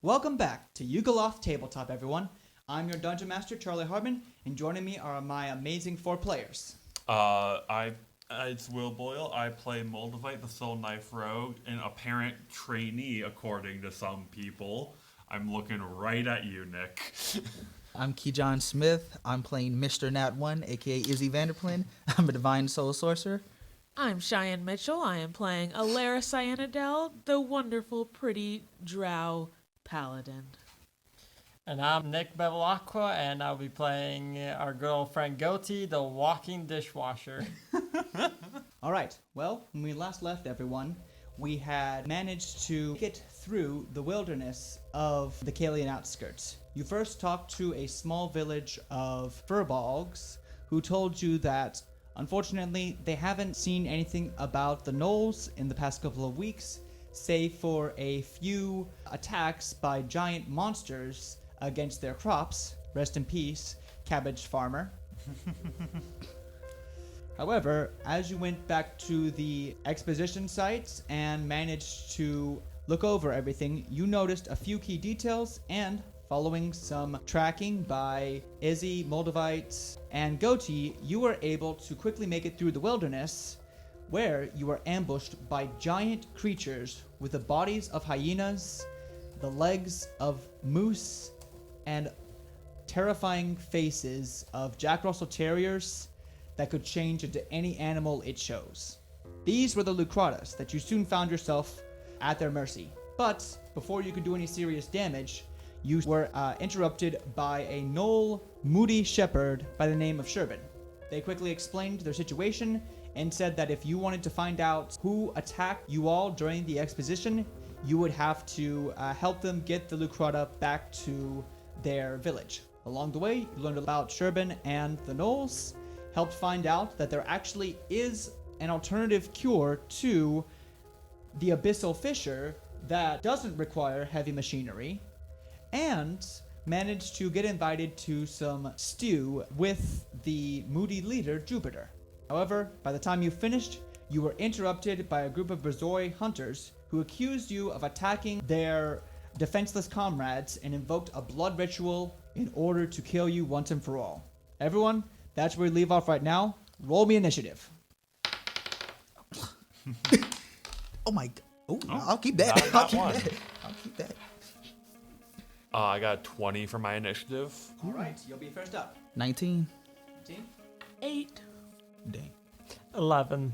Welcome back to Yugoloth Tabletop, everyone. I'm your Dungeon Master, Charlie Hardman, and joining me are my amazing 4 players. It's Will Boyle. I play Moldavite, the Soul Knife Rogue, an apparent trainee, according to some people. I'm looking right at you, Nick. I'm Keyjohn Smith. I'm playing Mr. Nat 1, aka Izzy Vanderplin. I'm a Divine Soul Sorcerer. I'm Cheyenne Mitchell. I am playing Alara Cyanidel, the wonderful, pretty drow paladin. And I'm Nick Bevilacqua, and I'll be playing our good old friend Goatee, the walking dishwasher. All right, well, when we last left everyone, we had managed to get through the wilderness of the Kaylian outskirts. You first talked to a small village of furbolgs who told you that, unfortunately, they haven't seen anything about the gnolls in the past couple of weeks, save for a few attacks by giant monsters against their crops. Rest in peace, cabbage farmer. However, as you went back to the exposition sites and managed to look over everything, you noticed a few key details, and following some tracking by Izzy, Moldavite, and Goatee, you were able to quickly make it through the wilderness, where you were ambushed by giant creatures with the bodies of hyenas, the legs of moose, and terrifying faces of Jack Russell Terriers that could change into any animal it chose. These were the Lucratas that you soon found yourself at their mercy. But before you could do any serious damage, you were interrupted by a gnoll moody shepherd by the name of Sherbin. They quickly explained their situation and said that if you wanted to find out who attacked you all during the exposition, you would have to help them get the Lucrata back to their village. Along the way, you learned about Sherbin and the gnolls, helped find out that there actually is an alternative cure to the abyssal fissure that doesn't require heavy machinery, and managed to get invited to some stew with the moody leader, Jupiter. However, by the time you finished, you were interrupted by a group of Borzoi hunters who accused you of attacking their defenseless comrades and invoked a blood ritual in order to kill you once and for all. Everyone, that's where we leave off right now. Roll me initiative. Oh my god. Oh, I'll keep that. Not one. I'll keep that. I got 20 for my initiative. All right, you'll be first up. 19. 19. 8. Dang. 11.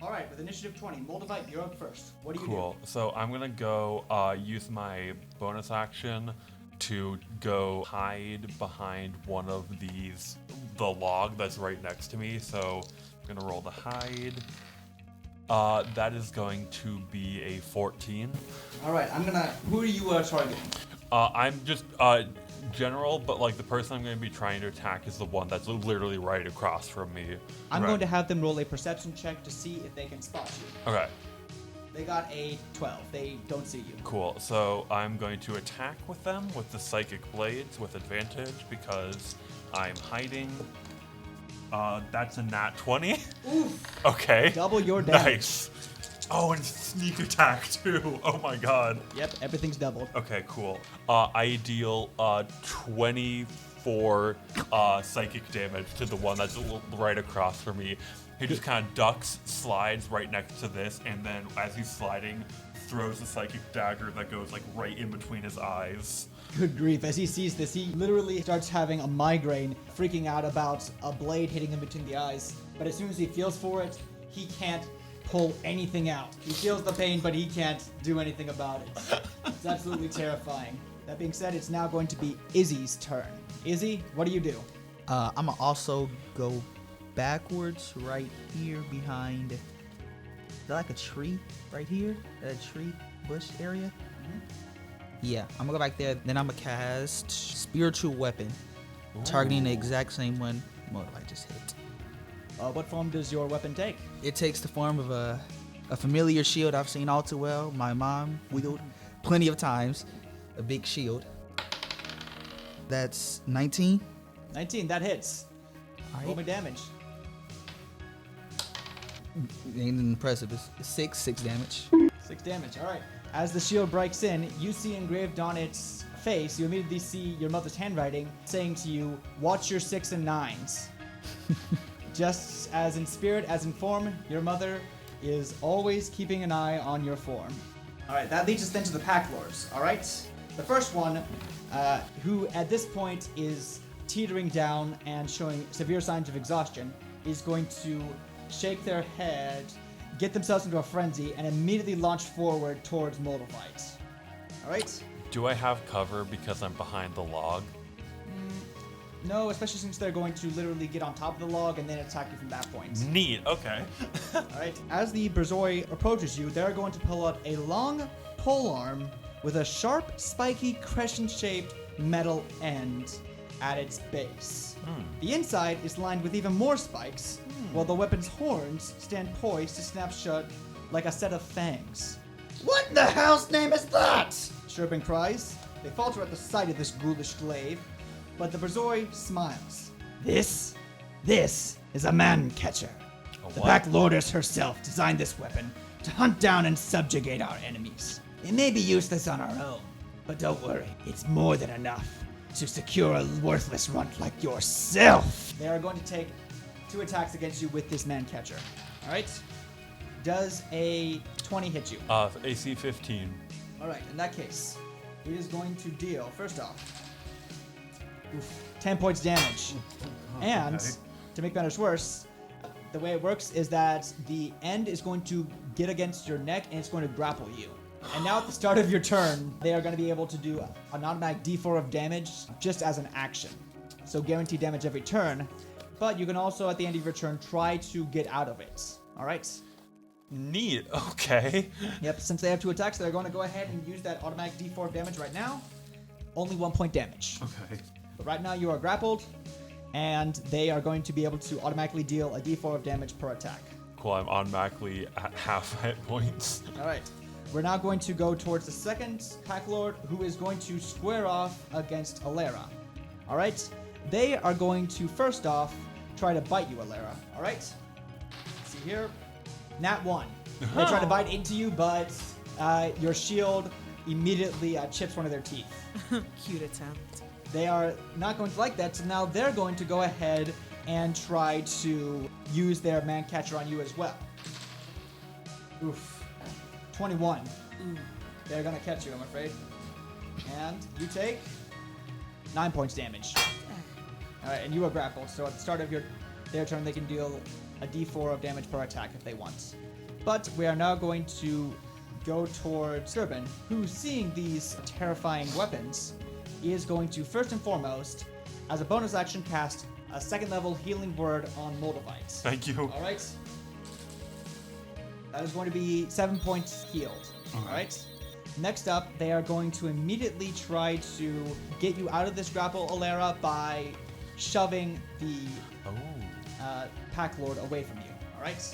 All right, with initiative 20, Moldavite, you're up first. What do you Cool. So I'm going to go use my bonus action to go hide behind one of these, the log that's right next to me. So I'm going to roll to hide. That is going to be a 14. All right, who are you targeting? I'm just general, but like the person I'm going to be trying to attack is the one that's literally right across from me. I'm going to have them roll a perception check to see if they can spot you. Okay. They got a 12. They don't see you. Cool. So I'm going to attack with them with the psychic blades with advantage because I'm hiding. That's a nat 20. Oof. Okay. Double your damage. Nice. Oh, and sneak attack too. Oh my god. Yep, everything's doubled. Okay, cool. I deal 24 psychic damage to the one that's right across from me. He just kind of ducks, slides right next to this, and then as he's sliding, throws a psychic dagger that goes like right in between his eyes. Good grief. As he sees this, he literally starts having a migraine, freaking out about a blade hitting him between the eyes. But as soon as he feels for it, he can't pull anything out. He feels the pain, but he can't do anything about it. It's absolutely terrifying. That being said, it's now going to be Izzy's turn. Izzy, what do you do? I'm going to also go backwards right here behind. Is that like a tree right here? That tree bush area? Mm-hmm. Yeah, I'm going to go back there. Then I'm going to cast Spiritual Weapon, targeting the exact same one I just hit. What form does your weapon take? It takes the form of a familiar shield I've seen all too well. My mom wielded plenty of times. A big shield. That's 19. 19, that hits. All right. Roll me damage. Ain't impressive. It's 6 damage. 6 damage, all right. As the shield breaks in, you see engraved on its face, you immediately see your mother's handwriting saying to you, watch your 6 and 9s. Just as in spirit as in form, your mother is always keeping an eye on your form. Alright, that leads us then to the Pack Lords, alright? The first one, who at this point is teetering down and showing severe signs of exhaustion, is going to shake their head, get themselves into a frenzy, and immediately launch forward towards Moldavite. Alright? Do I have cover because I'm behind the log? No, especially since they're going to literally get on top of the log and then attack you from that point. Neat, okay. Alright, as the Borzoi approaches you, they're going to pull out a long polearm with a sharp, spiky, crescent-shaped metal end at its base. The inside is lined with even more spikes, while the weapon's horns stand poised to snap shut like a set of fangs. What in the hell's name is that? Sherbin cries. They falter at the sight of this ghoulish glaive, but the Borzoi smiles. This is a man-catcher. The what? Pack Lordess herself designed this weapon to hunt down and subjugate our enemies. It may be useless on our own, but don't worry, it's more than enough to secure a worthless runt like yourself. They are going to take 2 attacks against you with this man-catcher. Alright? Does a 20 hit you? AC 15. Alright, in that case, it is going to deal, first off, 10 points damage. And, okay. to make matters worse, the way it works is that the end is going to get against your neck and it's going to grapple you. And now at the start of your turn, they are going to be able to do an automatic d4 of damage just as an action. So guaranteed damage every turn, but you can also at the end of your turn try to get out of it. Alright? Neat, okay. Yep, since they have 2 attacks, they're going to go ahead and use that automatic d4 of damage right now. Only 1 point damage. Okay. But right now you are grappled, and they are going to be able to automatically deal a d4 of damage per attack. Cool, I'm automatically at half hit points. Alright. We're now going to go towards the second Pack Lord, who is going to square off against Alera. Alright? They are going to, first off, try to bite you, Alera. Alright? See here. Nat 1. They try to bite into you, but your shield immediately chips one of their teeth. Cute attempt. They are not going to like that, so now they're going to go ahead and try to use their man-catcher on you as well. Oof. 21. They're going to catch you, I'm afraid. And you take 9 points damage. Alright, and you are grappled, so at the start of their turn, they can deal a d4 of damage per attack if they want. But we are now going to go towards Serban, who, seeing these terrifying weapons, is going to first and foremost, as a bonus action, cast a 2nd level healing word on Moldavite. Thank you. Alright? That is going to be 7 points healed. Alright? Next up, they are going to immediately try to get you out of this grapple, Alera, by shoving the Pack Lord away from you. Alright?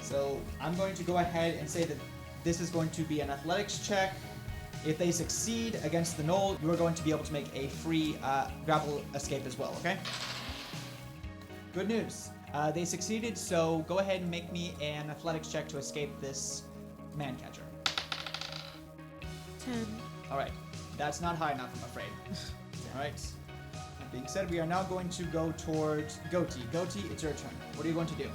So I'm going to go ahead and say that this is going to be an athletics check. If they succeed against the gnoll, you are going to be able to make a free grapple escape as well, okay? Good news. They succeeded, so go ahead and make me an athletics check to escape this man-catcher. 10. Alright. That's not high enough, I'm afraid. Alright. That being said, we are now going to go towards Goatee. Goatee, it's your turn. What are you going to do?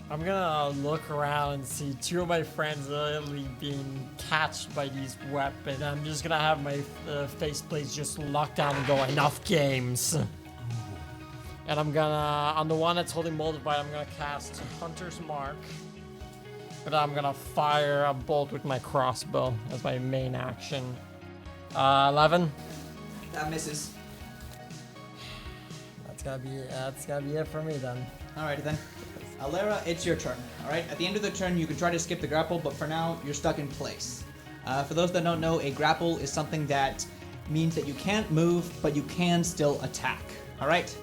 I'm gonna look around and see 2 of my friends literally being catched by these weapons. I'm just gonna have my faceplates just locked down and go, enough games. And I'm gonna, on the one that's holding Moldavite, I'm gonna cast Hunter's Mark. But I'm gonna fire a bolt with my crossbow as my main action. 11. That misses. That's gotta be it for me then. Alrighty then. Alera, it's your turn. Alright, at the end of the turn, you can try to skip the grapple, but for now, you're stuck in place. For those that don't know, a grapple is something that means that you can't move, but you can still attack. Alright?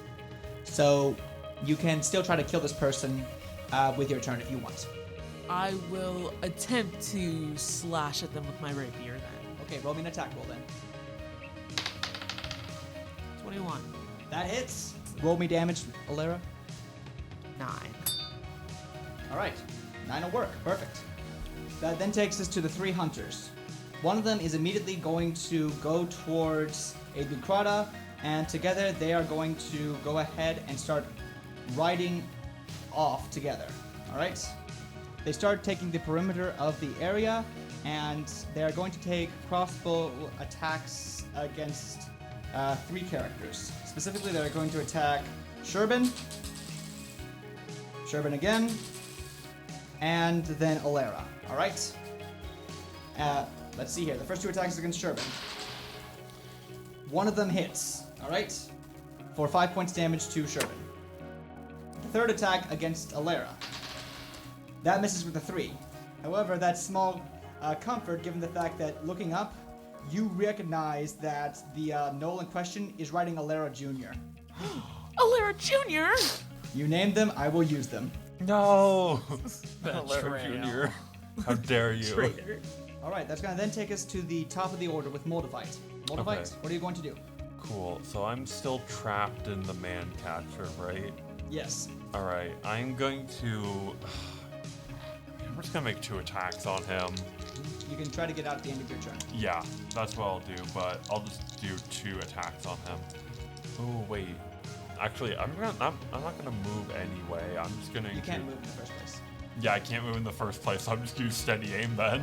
So, you can still try to kill this person with your turn if you want. I will attempt to slash at them with my rapier then. Okay, roll me an attack roll then. 21. That hits. Roll me damage, Alera. 9. Alright. 9 will work. Perfect. That then takes us to the 3 hunters. One of them is immediately going to go towards a Dukrata, and together they are going to go ahead and start riding off together. Alright? They start taking the perimeter of the area, and they are going to take crossbow attacks against 3 characters. Specifically, they're going to attack Sherbin again, and then Alera. Alright? Let's see here. The first 2 attacks against Sherbin. One of them hits, alright? For 5 points damage to Sherbin. The third attack against Alera. That misses with a 3. However, that's small comfort given the fact that looking up, you recognize that the gnoll in question is riding Alera Jr. Alera Jr.? You named them, I will use them. No! Betrayal. Junior. How dare you? Traitor. Alright, that's going to then take us to the top of the order with Moldavite. Moldavite, Okay. what are you going to do? Cool. So I'm still trapped in the man catcher, right? Yes. Alright, I'm going to... I'm just gonna make 2 attacks on him. You can try to get out at the end of your turn. Yeah, that's what I'll do, but I'll just do 2 attacks on him. Oh, wait. Actually, I'm not gonna move anyway. I'm just gonna... You can't move in the first place. Yeah, I can't move in the first place, so I'm just use steady aim then.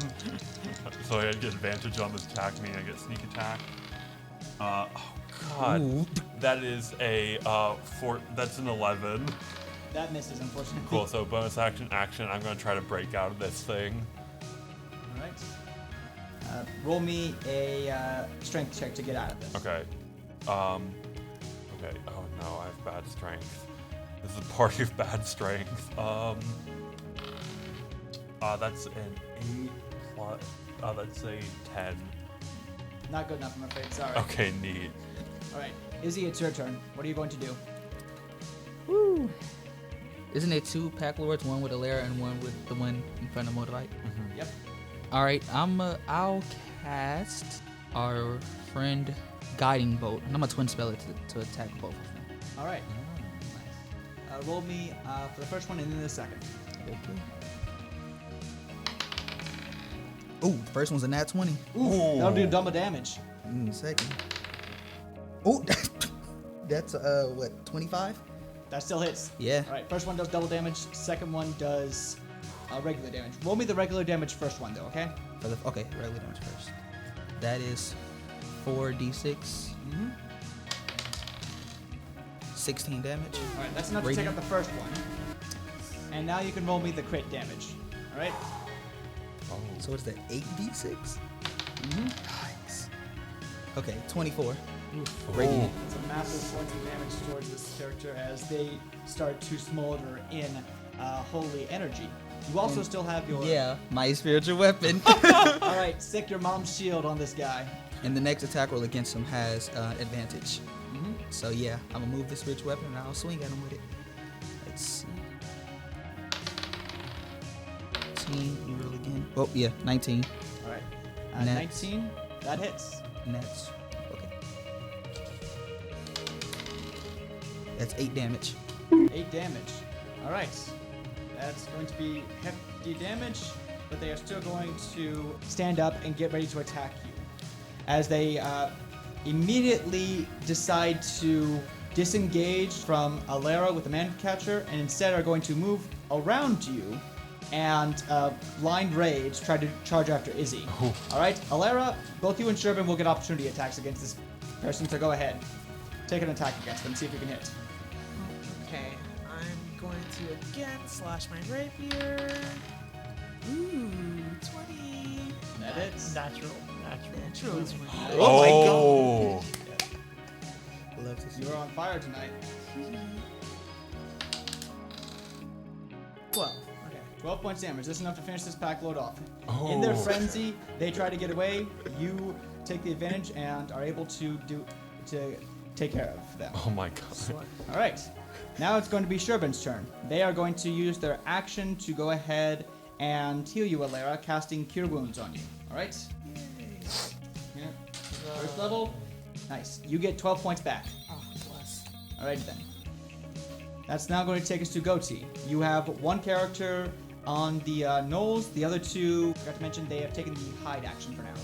So I get advantage on this attack, meaning I get sneak attack. Oh god. Ooh. That is a that's an 11. That misses, unfortunately. Cool, so bonus action, I'm gonna try to break out of this thing. Alright. Roll me a strength check to get out of this. Okay. Okay. Oh no, I have bad strength. This is a party of bad strength. That's an 8 plus. That's a 10. Not good enough, I'm afraid. Sorry. Okay, neat. Alright. Izzy, it's your turn. What are you going to do? Woo. Isn't it 2 pack lords, one with Alera and one with the one in front of Moldavite? Yep. All right, I'll cast our friend Guiding Bolt, and I'm a twin spell it to attack both of them. Alright. Nice. Roll me for the first one and then the second. Okay. Ooh, the first one's a nat 20. Ooh. That'll do double damage. Second. Ooh, that's what, 25? That still hits. Yeah. Alright, first one does double damage, second one does regular damage. Roll me the regular damage first one though, okay? Okay, regular damage first. That is 4d6. Mm-hmm. 16 damage. Alright, that's enough to take Radiant. out the first one. And now you can roll me the crit damage. Alright? Oh. So it's the 8d6? Mm-hmm. Nice. Okay, 24. Oh. Radiant. It's a massive points of damage towards this character as they start to smolder in holy energy. You also still have your... Yeah, my spiritual weapon. Alright, stick your mom's shield on this guy. And the next attack roll against him has advantage. Mm-hmm. So yeah, I'm gonna move the spiritual weapon and I'll swing at him with it. Let's see. 19, you roll again. Oh yeah, 19. Alright. Nets. 19, that hits. And that's okay. That's 8 damage. 8 damage. Alright. That's going to be hefty damage, but they are still going to stand up and get ready to attack you. As they immediately decide to disengage from Alera with the man catcher and instead are going to move around you and blind rage try to charge after Izzy. Alright, Alera, both you and Sherbin will get opportunity attacks against this person, so go ahead. Take an attack against them, see if you can hit. Okay, I'm going to again slash my rapier. Ooh, 20. That hits. Natural. Natural 20. Oh, Love to see. You're on fire tonight. 12. Okay, 12 points damage. This is enough to finish this pack load off. Oh. In their frenzy, they try to get away. You take the advantage and are able to take care of them. Oh my god. All right. Now it's going to be Sherbin's turn. They are going to use their action to go ahead and heal you, Alera, casting Cure Wounds on you. All right? Yeah. First level. Nice. You get 12 points back. Oh, bless. All right then. That's now going to take us to Goatee. You have one character On the gnolls, the other two, forgot to mention, they have taken the hide action for now.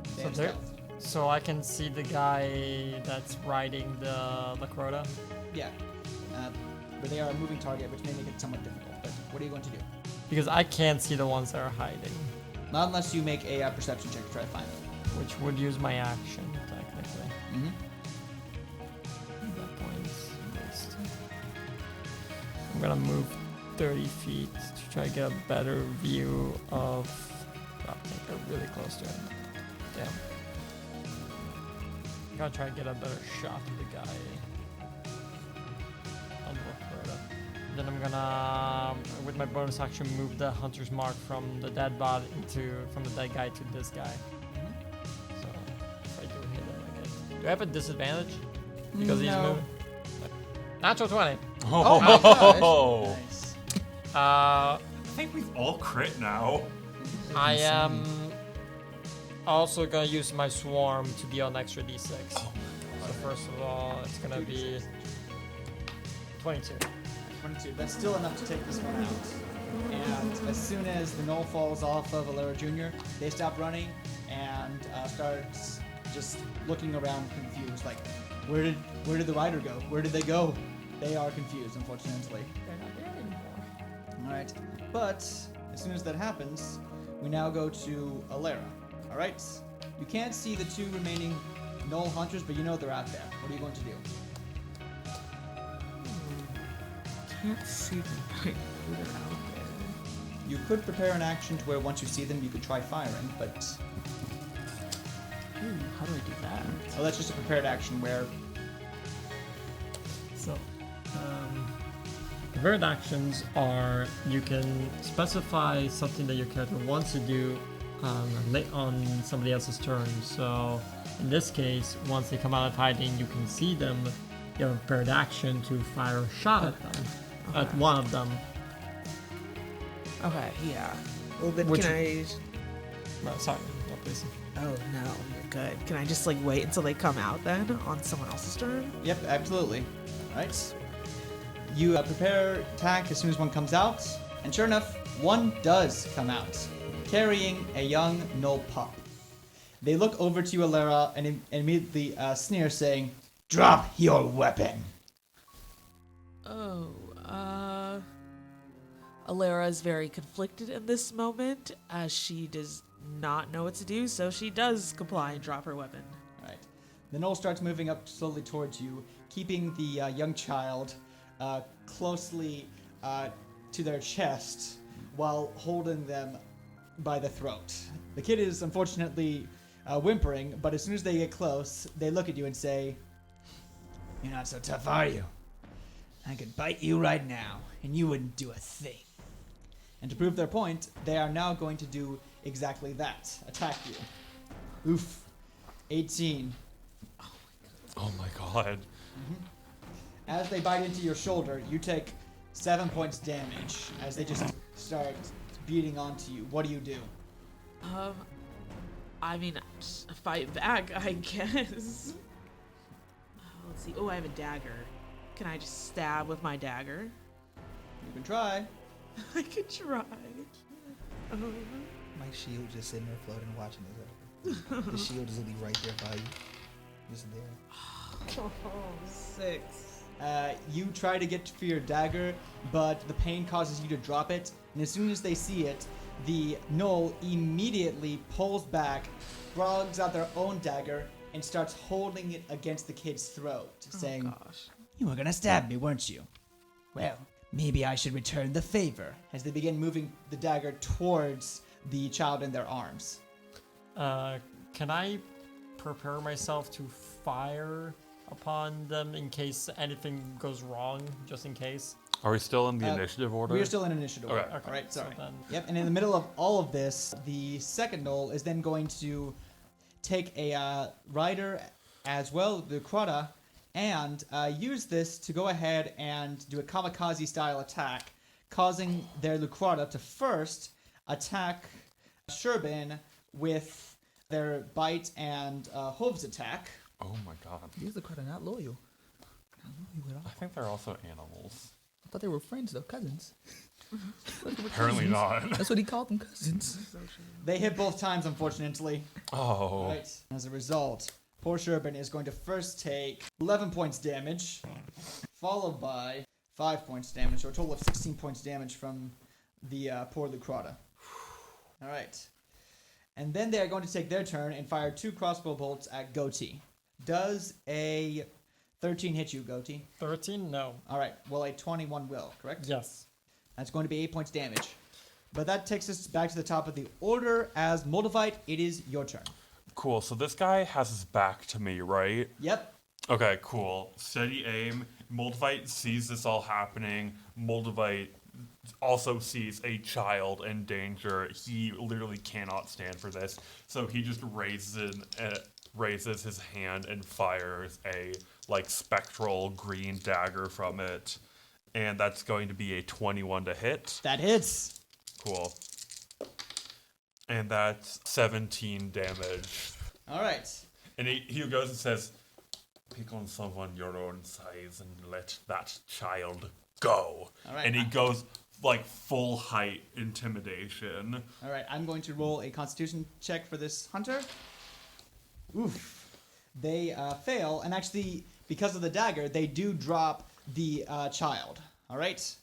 They So have they're- stealth. So I can see the guy that's riding the Crota. Yeah. But they are a moving target, which may make it somewhat difficult. But what are you going to do? Because I can't see the ones that are hiding, Not unless you make a perception check to try to find them. which would use my action, technically. Mm-hmm. That point's wasted. I'm gonna move 30 feet to try to get a better view of... Oh, they're really close to him. Damn. I'm gonna try to get a better shot of the guy on the Crota. Then I'm gonna, with my bonus action, move the hunter's mark from the dead body from the dead guy to this guy. So if I do hit him, I get. Do I have a disadvantage because he's No. moving? Natural 20. Oh my gosh. Nice. I think we've all crit now. am also gonna use my swarm to deal an extra d6. So first of all, it's gonna be 22. 22. That's still enough to take this one out. And as soon as the gnoll falls off of Valera Jr., they stop running and start just looking around confused. Like, where did the rider go? Where did they go? They are confused, unfortunately. They're not there anymore. Alright. But as soon as that happens, we now go to Alera. Alright? You can't see the two remaining gnoll hunters, but you know they're out there. What are you going to do? Can't see them right now. They're out there. You could prepare an action to where once you see them, you could try firing, but Ooh, how do I do that? well, that's just a prepared action where So, prepared actions are you can specify something that your character wants to do on somebody else's turn. So, in this case, once they come out of hiding, you can see them. You have a prepared action to fire a shot at them, at one of them. Okay, yeah. Well, then Which- can I... Sorry, no, please. Oh, no, you're good. Can I just, like, wait until they come out, then, on someone else's turn? Yep, absolutely. Right. You prepare attack as soon as one comes out, and sure enough, one does come out, carrying a young gnoll pup. They look over to you, Alera, and immediately sneer, saying, "Drop your weapon." Oh, Alera is very conflicted in this moment, as she does not know what to do, so she does comply and drop her weapon. Right. The gnoll starts moving up slowly towards you, keeping the young child closely to their chest while holding them by the throat. The kid is unfortunately whimpering, but as soon as they get close, they look at you and say, "You're not so tough, are you? I could bite you right now, and you wouldn't do a thing." And to prove their point, they are now going to do exactly that. Attack you. Oof. 18. Oh my god. As they bite into your shoulder, you take 7 points damage as they just start beating onto you. What do you do? I mean, fight back, I guess. Let's see. Oh, I have a dagger. Can I just stab with my dagger? You can try. I could try. My shield just sitting there floating, watching this happen. The shield is literally right there by you, just there. Oh, 6. You try to get for your dagger, but the pain causes you to drop it. And as soon as they see it, the gnoll immediately pulls back, drags out their own dagger, and starts holding it against the kid's throat, saying, Oh, gosh. "You were gonna stab me, weren't you? Well, maybe I should return the favor." As they begin moving the dagger towards the child in their arms. Can I prepare myself to fire upon them in case anything goes wrong, just in case? Are we still in the initiative order? We are still in initiative. Okay. order. All right, so sorry. then- Yep, and in the middle of all of this, the second gnoll is then going to take a rider as well, the Crota, and use this to go ahead and do a kamikaze-style attack, causing their Lucrata to first attack Sherbin with their bite and hooves attack. Oh my god. These are kind of not loyal. Not loyal at all. I think they're also animals. I thought they were friends though, cousins. Apparently not. That's what he called them, cousins. They hit both times, unfortunately. Oh. Right. As a result, poor Sherbin is going to first take 11 points damage, followed by 5 points damage, so a total of 16 points damage from the poor Lucrata. All right. And then they are going to take their turn and fire 2 crossbow bolts at Goatee. Does a 13 hit you, Goatee? 13? No. All right. Well, a 21 will, correct? Yes. That's going to be 8 points damage. But that takes us back to the top of the order. As Moldavite, it is your turn. Cool. So this guy has his back to me, right? Yep. Okay, cool. Steady aim. Moldavite sees this all happening. Moldavite also sees a child in danger. He literally cannot stand for this. So he just raises his hand and fires a spectral green dagger from it. And that's going to be a 21 to hit. That hits. Cool. And that's 17 damage. All right. And he goes and says, pick on someone your own size and let that child go. All right. And he goes full height intimidation. All right. I'm going to roll a Constitution check for this hunter. Oof. They fail, and actually, because of the dagger, they do drop the child. All right.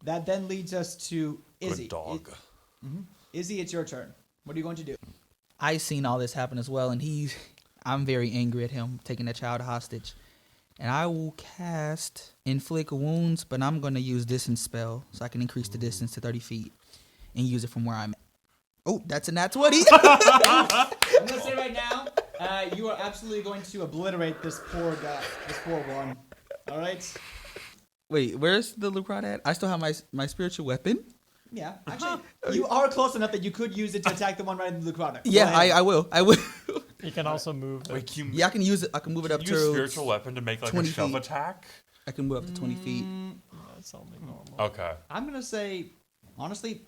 That then leads us to Izzy. Good dog. Izzy, it's your turn. What are you going to do? I seen all this happen as well, and I'm very angry at him taking that child hostage. And I will cast Inflict Wounds, but I'm going to use Distance Spell so I can increase the distance to 30 feet and use it from where I'm at. Oh, that's a nat 20. I'm going to say right now, you are absolutely going to obliterate this poor guy, this poor one. All right? Wait, where's the Lucrata at? I still have my spiritual weapon. Yeah, actually, you are close enough that you could use it to attack the one right in the Lucrata. Yeah, I will. You can also move. Wait, Yeah, I can use it. I can move it up use to spiritual weapon to make a 20 shove feet. attack? I can move up to 20 feet. That's only normal. Okay. I'm going to say, honestly,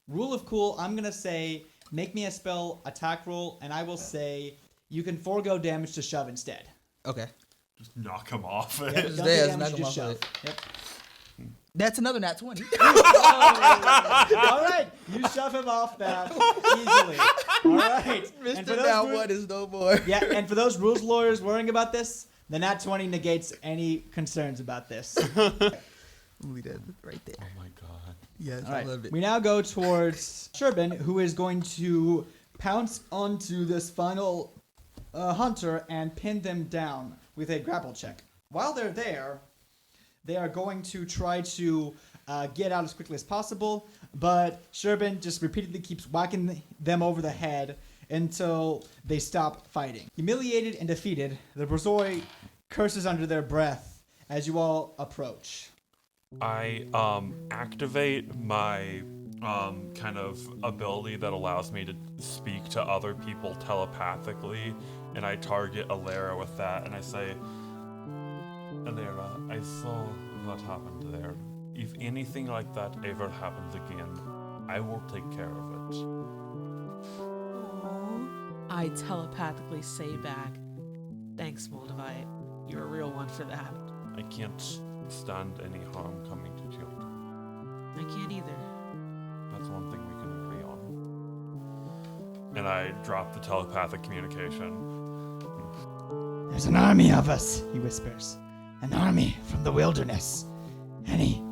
rule of cool, I'm going to say, make me a spell attack roll, and I will say you can forego damage to shove instead. Okay. Just knock him off. Yeah, Just don't there, do damage, knock him just off shove. of it. Yep. That's another nat 20. All right, you shove him off that easily. All right. And for Mr. those Now ru- What is no more. Yeah, and for those rules lawyers worrying about this, the nat 20 negates any concerns about this. Leave that right there. Oh my god. Yes, All I right, love it. we now go towards Sherbin, who is going to pounce onto this final hunter and pin them down with a grapple check. While they're there, they are going to try to get out as quickly as possible, but Sherbin just repeatedly keeps whacking them over the head until they stop fighting. Humiliated and defeated, the Borzoi curses under their breath as you all approach. I activate my kind of ability that allows me to speak to other people telepathically, and I target Alera with that, and I say, Alera, I saw what happened there. If anything like that ever happens again, I will take care of it. I telepathically say back, thanks, Moldavite. You're a real one for that. I can't stand any harm coming to children. I can't either. That's one thing we can agree on. And I drop the telepathic communication. There's an army of us, he whispers. An army from the wilderness. Any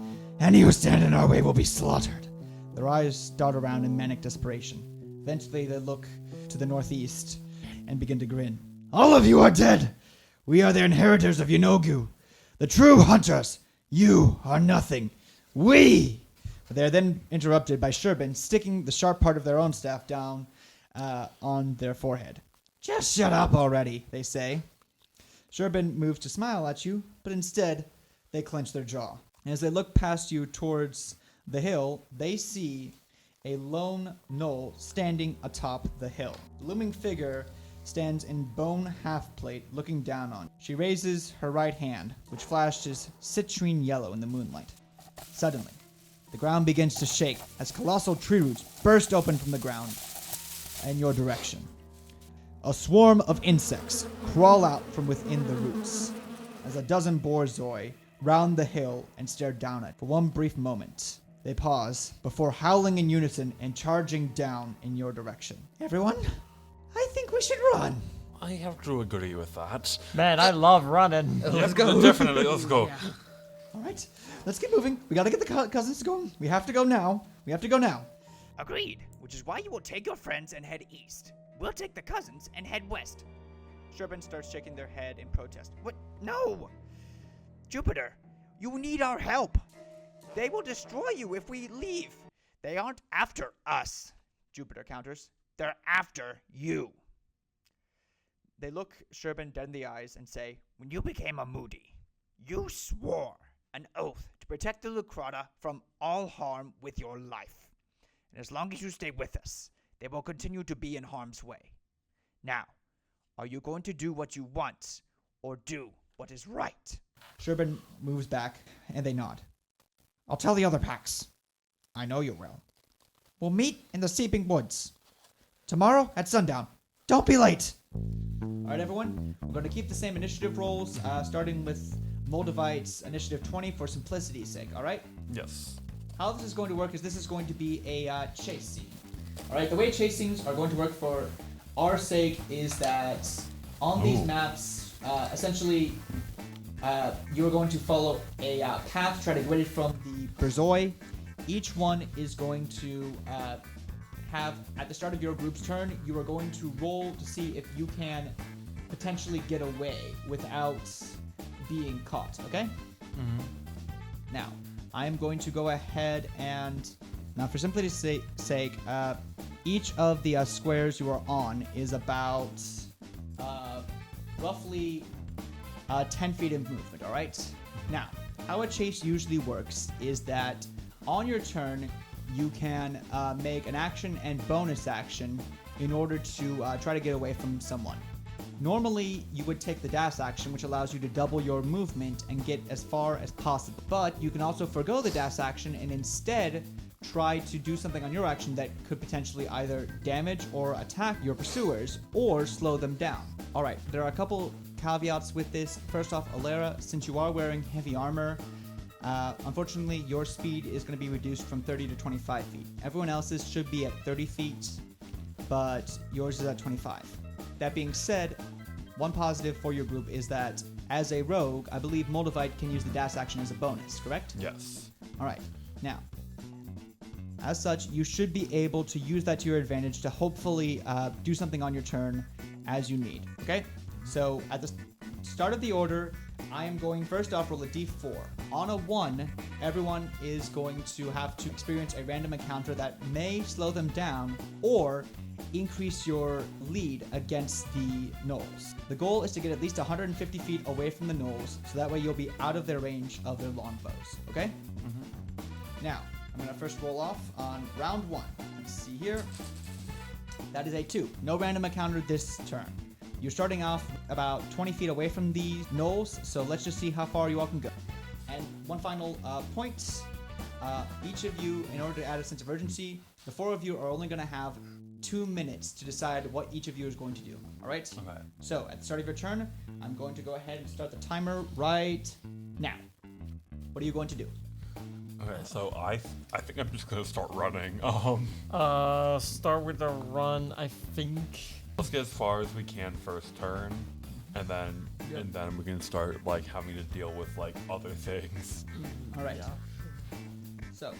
who stand in our way will be slaughtered. Their eyes dart around in manic desperation. Eventually they look to the northeast and begin to grin. All of you are dead! We are the inheritors of Yugoloth. The true hunters! You are nothing. We! But they are then interrupted by Sherbin sticking the sharp part of their own staff down on their forehead. Just shut up already, they say. Sherbin moves to smile at you, but instead they clench their jaw. And as they look past you towards the hill, they see a lone gnoll standing atop the hill. The looming figure stands in bone half-plate looking down on you. She raises her right hand, which flashes citrine yellow in the moonlight. Suddenly, the ground begins to shake as colossal tree roots burst open from the ground in your direction. A swarm of insects crawl out from within the roots as a dozen Borzoi round the hill and stare down it. For one brief moment, They pause before howling in unison and charging down in your direction. Everyone, I think we should run. I have to agree with that. Man, I love running. Let's go. Definitely, let's go. Yeah. All right, let's get moving. We gotta get the cousins going. We have to go now. Agreed, which is why you will take your friends and head east. We'll take the cousins and head west. Sherbin starts shaking their head in protest. What? No! Jupiter, you need our help. They will destroy you if we leave. They aren't after us. Jupiter counters. They're after you. They look Sherbin dead in the eyes and say, When you became a Moody, you swore an oath to protect the Lucrata from all harm with your life. And as long as you stay with us, they will continue to be in harm's way. Now, are you going to do what you want or do what is right? Sherbin moves back and they nod. I'll tell the other packs. I know you will. We'll meet in the Seeping Woods. Tomorrow at sundown. Don't be late. All right, everyone. We're going to keep the same initiative rolls, starting with Moldavite's initiative 20 for simplicity's sake, all right? Yes. How this is going to work is this is going to be a chase scene. All right, the way chase scenes are going to work for our sake is that on these maps, essentially, you are going to follow a path, try to get away from the Borzoi. Each one is going to have, at the start of your group's turn, you are going to roll to see if you can potentially get away without being caught, okay? Now, I am going to go ahead and, now for simplicity's sake, each of the squares you are on is about roughly 10 feet of movement, all right? Now, how a chase usually works is that on your turn, you can make an action and bonus action in order to try to get away from someone. Normally, you would take the dash action, which allows you to double your movement and get as far as possible. But you can also forgo the dash action and instead try to do something on your action that could potentially either damage or attack your pursuers or slow them down. All right, there are a couple caveats with this. First off, Alera, since you are wearing heavy armor, unfortunately, your speed is going to be reduced from 30 to 25 feet. Everyone else's should be at 30 feet, but yours is at 25. That being said, one positive for your group is that as a rogue, I believe Moldavite can use the dash action as a bonus, correct? Yes. All right. Now, as such, you should be able to use that to your advantage to hopefully do something on your turn as you need, okay? So at the start of the order, I am going first off roll a d4. On a 1, everyone is going to have to experience a random encounter that may slow them down or increase your lead against the gnolls. The goal is to get at least 150 feet away from the gnolls, so that way you'll be out of their range of their longbows, okay? Now, I'm going to first roll off on round 1. Let's see here. That is a 2. No random encounter this turn. You're starting off about 20 feet away from these gnolls, so let's just see how far you all can go. And one final point. Each of you, in order to add a sense of urgency, the 4 of you are only going to have 2 minutes to decide what each of you is going to do. All right? Okay. So, at the start of your turn, I'm going to go ahead and start the timer right now. What are you going to do? Okay, so I think I'm just gonna start running. Start with a run, I think. Let's get as far as we can first turn, and then we can start like having to deal with like other things. All right. Yeah. So,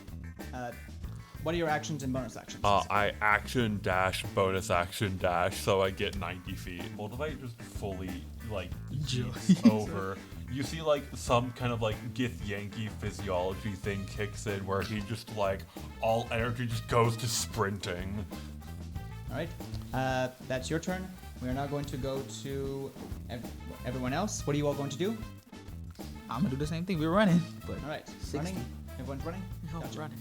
what are your actions and bonus actions? I action dash, bonus action dash, so I get 90 feet. Well, if I just fully like jump over, you see like some kind of like Gith-Yankee physiology thing kicks in where he just like all energy just goes to sprinting. All right. That's your turn. We are now going to go to everyone else. What are you all going to do? I'm gonna do the same thing. We're running, but All right. 60. Running. Everyone's running? No, Gotcha. running.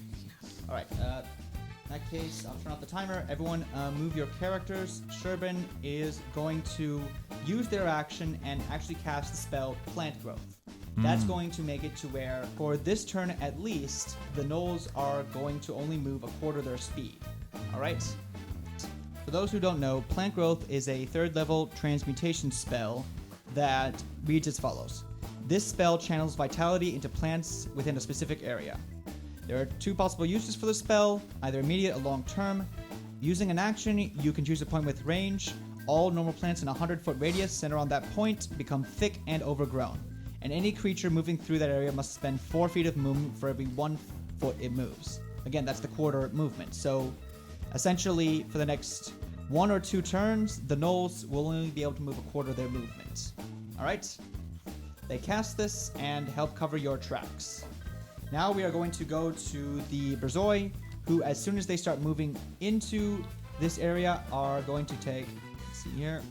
All right. In that case, I'll turn off the timer. Everyone, move your characters. Sherbin is going to use their action and actually cast the spell Plant Growth. That's going to make it to where, for this turn at least, the gnolls are going to only move a quarter their speed. All right? For those who don't know, Plant Growth is a 3rd level transmutation spell that reads as follows. This spell channels vitality into plants within a specific area. There are 2 possible uses for the spell, either immediate or long term. Using an action, you can choose a point with range. All normal plants in a 100-foot radius center on that point become thick and overgrown. And any creature moving through that area must spend 4 feet of movement for every 1 foot it moves. Again, that's the quarter movement. So essentially, for the next 1 or 2 turns, the gnolls will only be able to move a quarter of their movement. Alright? They cast this and help cover your tracks. Now we are going to go to the Borzoi, who as soon as they start moving into this area are going to take, let's see here,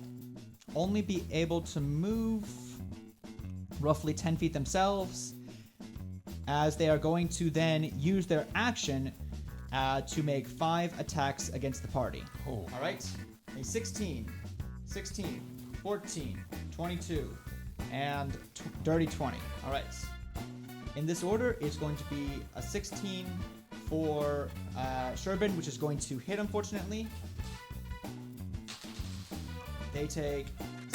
only be able to move roughly 10 feet themselves, as they are going to then use their action to make 5 attacks against the party. Oh. All right, a 16, 14, 22, and dirty 20. All right. In this order, it's going to be a 16 for Sherbin, which is going to hit, unfortunately. They take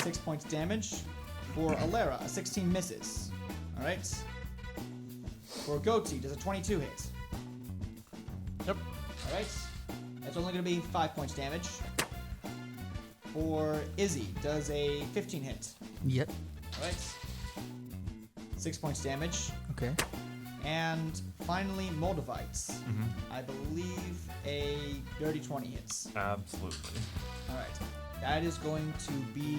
6 points damage. For Alera, a 16 misses. All right. For Goatee, does a 22 hit? Yep. All right. That's only going to be 5 points damage. For Izzy, does a 15 hit? Yep. All right. 6 points damage. Okay. And finally, Moldavites. Mm-hmm. I believe a dirty 20 hits. Absolutely. All right. That is going to be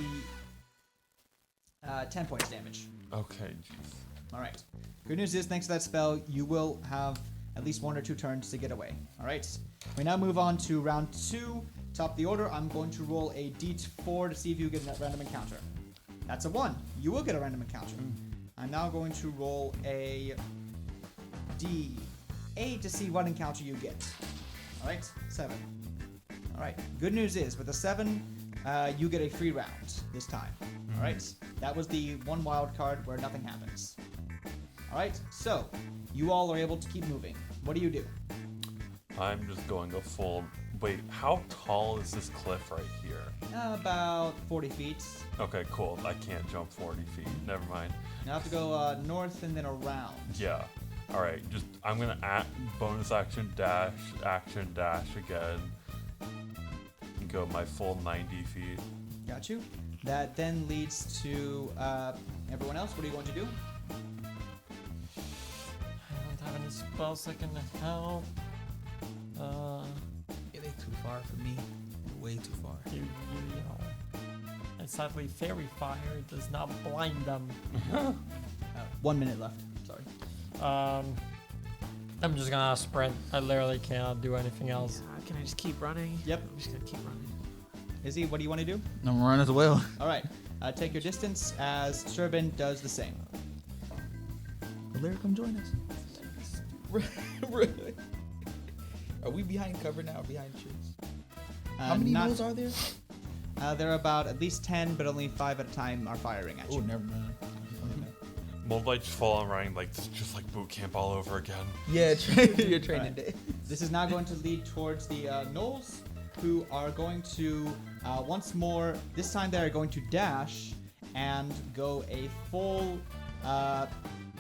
10 points damage. Okay, jeez. All right. Good news is, thanks to that spell, you will have at least 1 or 2 turns to get away. All right. We now move on to round 2. Top of the order, I'm going to roll a d4 to see if you get a random encounter. That's a 1. You will get a random encounter. I'm now going to roll a d8 to see what encounter you get. All right. 7. All right. Good news is, with a 7, you get a free round this time. All right. That was the 1 wild card where nothing happens. All right. So you all are able to keep moving. What do you do? I'm just going a full. Wait, how tall is this cliff right here? About 40 feet. Okay, cool. I can't jump 40 feet. Never mind. You have to go north and then around. Yeah. All right. Just I'm gonna bonus action dash again. And go my full 90 feet. Got you. That then leads to everyone else. What are you going to do? I don't have any spells that can help. Yeah, they too far for me. They're way too far. You know. And sadly, fairy fire does not blind them. 1 minute left. Sorry. I'm just gonna sprint. I literally cannot do anything else. Can I just keep running? Yep. I'm just gonna keep running. Izzy, what do you want to do? I'm running as well. All right. Take your distance as Sherbin does the same. Larry, come join us. Are we behind cover now or behind trees? How many not- gnolls are there? There are about at least 10, but only 5 at a time are firing at Oh, you. never mind. Moldlight's full on running like it's just like boot camp all over again. Yeah, your training Right. day. This is now going to lead towards the gnolls, who are going to, once more, this time they are going to dash and go a full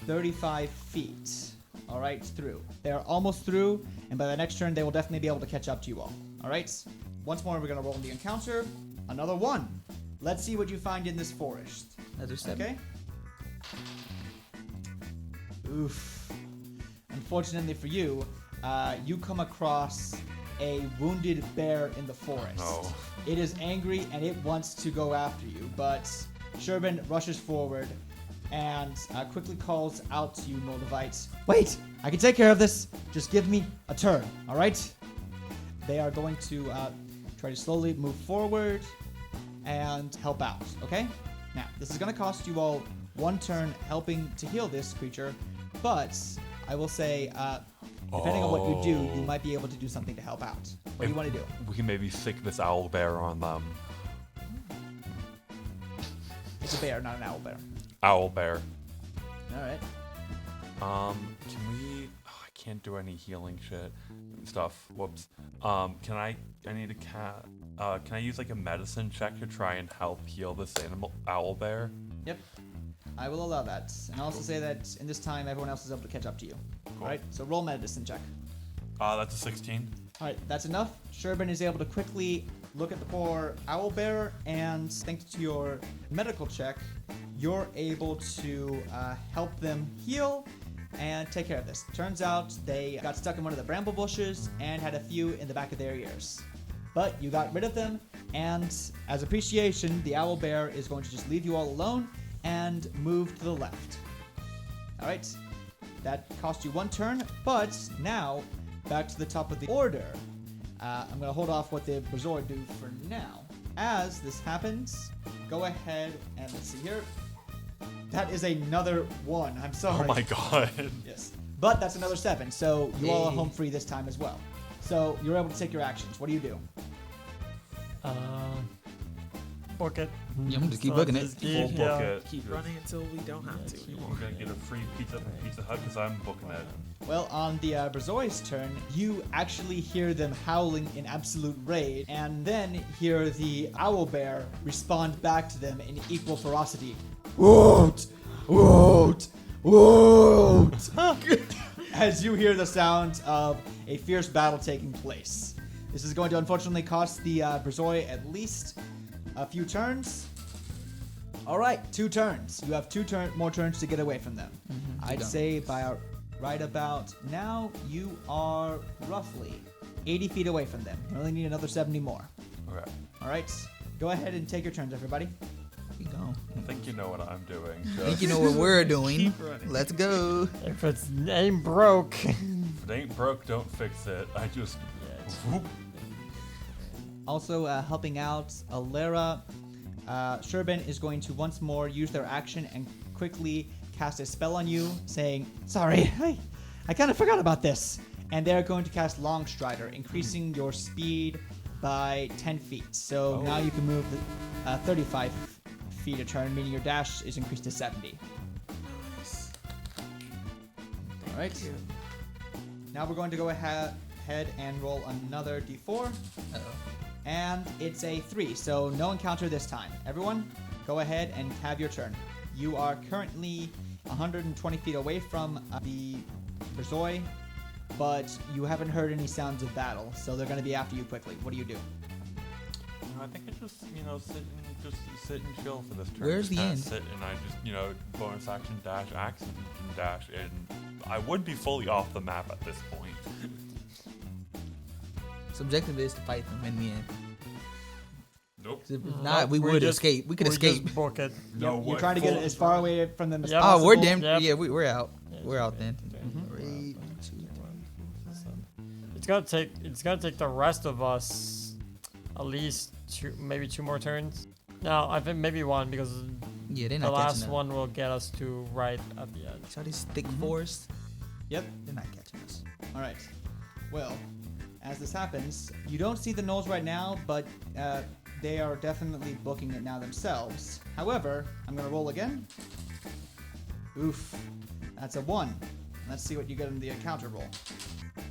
35 feet. All right, through. They are almost through, and by the next turn, they will definitely be able to catch up to you all. All right? Once more, we're going to roll the encounter. Another 1. Let's see what you find in this forest. Another 7. Okay? Oof. Unfortunately for you, you come across a wounded bear in the forest. No. It is angry and it wants to go after you, but Sherbin rushes forward and quickly calls out to you, Moldavites. Wait! I can take care of this! Just give me a turn, alright? They are going to try to slowly move forward and help out, okay? Now, this is going to cost you all 1 turn helping to heal this creature, but I will say, depending on what you do, you might be able to do something to help out. What do you want to do? We can maybe sick this owl bear on them. It's a bear, not an owl bear. Owl bear. Alright. Can we? Oh, I can't do any healing shit stuff. Whoops. Can I need a cat. Can I use like a medicine check to try and help heal this owl bear? Yep. I will allow that. And I'll also say that in this time, everyone else is able to catch up to you. All right, so roll medicine check. That's a 16. All right, that's enough. Sherbin is able to quickly look at the poor owl bear, and thanks to your medical check, you're able to help them heal and take care of this. Turns out they got stuck in one of the bramble bushes and had a few in the back of their ears. But you got rid of them, and as appreciation, the owl bear is going to just leave you all alone and move to the left. All right, that cost you 1 turn, but now back to the top of the order. I'm going to hold off what the Borzoi do for now. As this happens, go ahead and let's see here. That is another 1. I'm sorry. Oh my god. Yes. But that's another 7, so you all are Hey. home free this time as well. So you're able to take your actions. What do you do? Book it. Yeah, I'm just keep So booking it. just We'll keep- book yeah. it. Keep running until we don't have to We're anymore. gonna get a free pizza from Pizza Hut because I'm booking it. Well, on the Borzoi's turn, you actually hear them howling in absolute rage, and then hear the owl bear respond back to them in equal ferocity. Woot! Woot! Woot! As you hear the sound of a fierce battle taking place. This is going to unfortunately cost the Borzoi at least a few turns. All right, 2 turns. You have 2 more turns to get away from them. I'd done. say by right about now, you are roughly 80 feet away from them. You only need another 70 more. Okay. All right, go ahead and take your turns, everybody. We go. I think you know what I'm doing. I think you know what we're doing. Keep running. Let's go. If it's ain't broke. If it ain't broke, don't fix it. I just. Whoop. Also helping out Alera, Sherbin is going to once more use their action and quickly cast a spell on you, saying, "Sorry, I kind of forgot about this." And they're going to cast Long Strider, increasing your speed by 10 feet. So now you can move 35 feet a turn, meaning your dash is increased to 70. All right. Thank you. Now we're going to go ahead and roll another d4. Uh-oh. And it's a 3, so no encounter this time. Everyone, go ahead and have your turn. You are currently 120 feet away from the Borzoi, but you haven't heard any sounds of battle, so they're going to be after you quickly. What do you do? I think I just, sit and chill for this turn. Where's Just the kinda end? Sit and I just, bonus action dash, action dash, and I would be fully off the map at this point. So objective is to fight them in the end. Nope. 'Cause if not, we would just- escape. We could we escape. Just book it. No You're way. trying to get Full- as far away from them as Yep. possible. Oh, we're damn. Yep. Yeah, we're out. Yeah, We're out then. Mhm. 3, 2, It's gonna take the rest of us at least maybe 2 more turns. No, I think maybe 1 because Yeah, they're the not last catching up. one will get us to right at the edge. So these thick forests, Yep. they're not catching us. All right. Well, as this happens, you don't see the gnolls right now, but they are definitely booking it now themselves. However, I'm going to roll again. Oof. That's a 1. Let's see what you get in the encounter roll.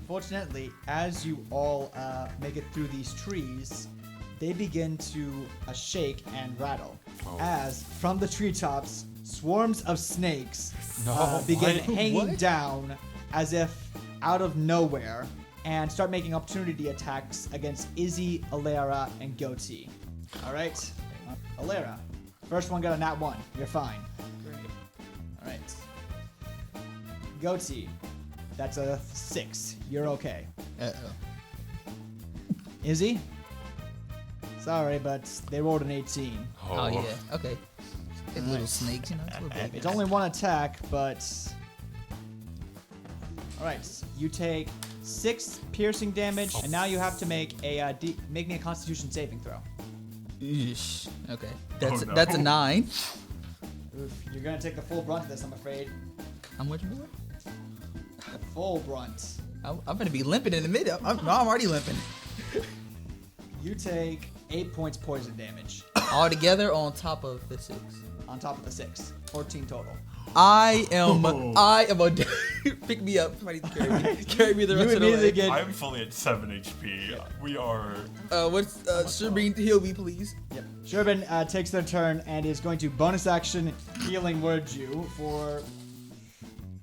Fortunately, as you all make it through these trees, they begin to shake and rattle. Oh. As from the treetops, swarms of snakes No, begin what? hanging down as if out of nowhere and start making opportunity attacks against Izzy, Alera, and Goatee. All right, Alera, first one got a nat 1. You're fine. Great. All right. Goatee, that's a 6. You're okay. Uh-oh. Izzy, sorry, but they rolled an 18. Oh, yeah. Okay. It's little snakes, you know. It's little baby. It's only 1 attack, but all right. You take 6 piercing damage, and now you have to make make me a Constitution saving throw. Eesh. Okay. That's no. that's a 9. Oof, you're gonna take the full brunt of this, I'm afraid. How much more? The full brunt. I'm gonna be limping in the middle. I'm already limping. You take 8 points poison damage All together on top of the 6. on top of the 6. 14 total. I am a pick me up. Somebody carry me. Carry me the rest You of the way. immediately get. I'm fully at 7 HP. We are. What's Sherbin heal me, please? Yep. Sherbin takes their turn and is going to bonus action healing word you for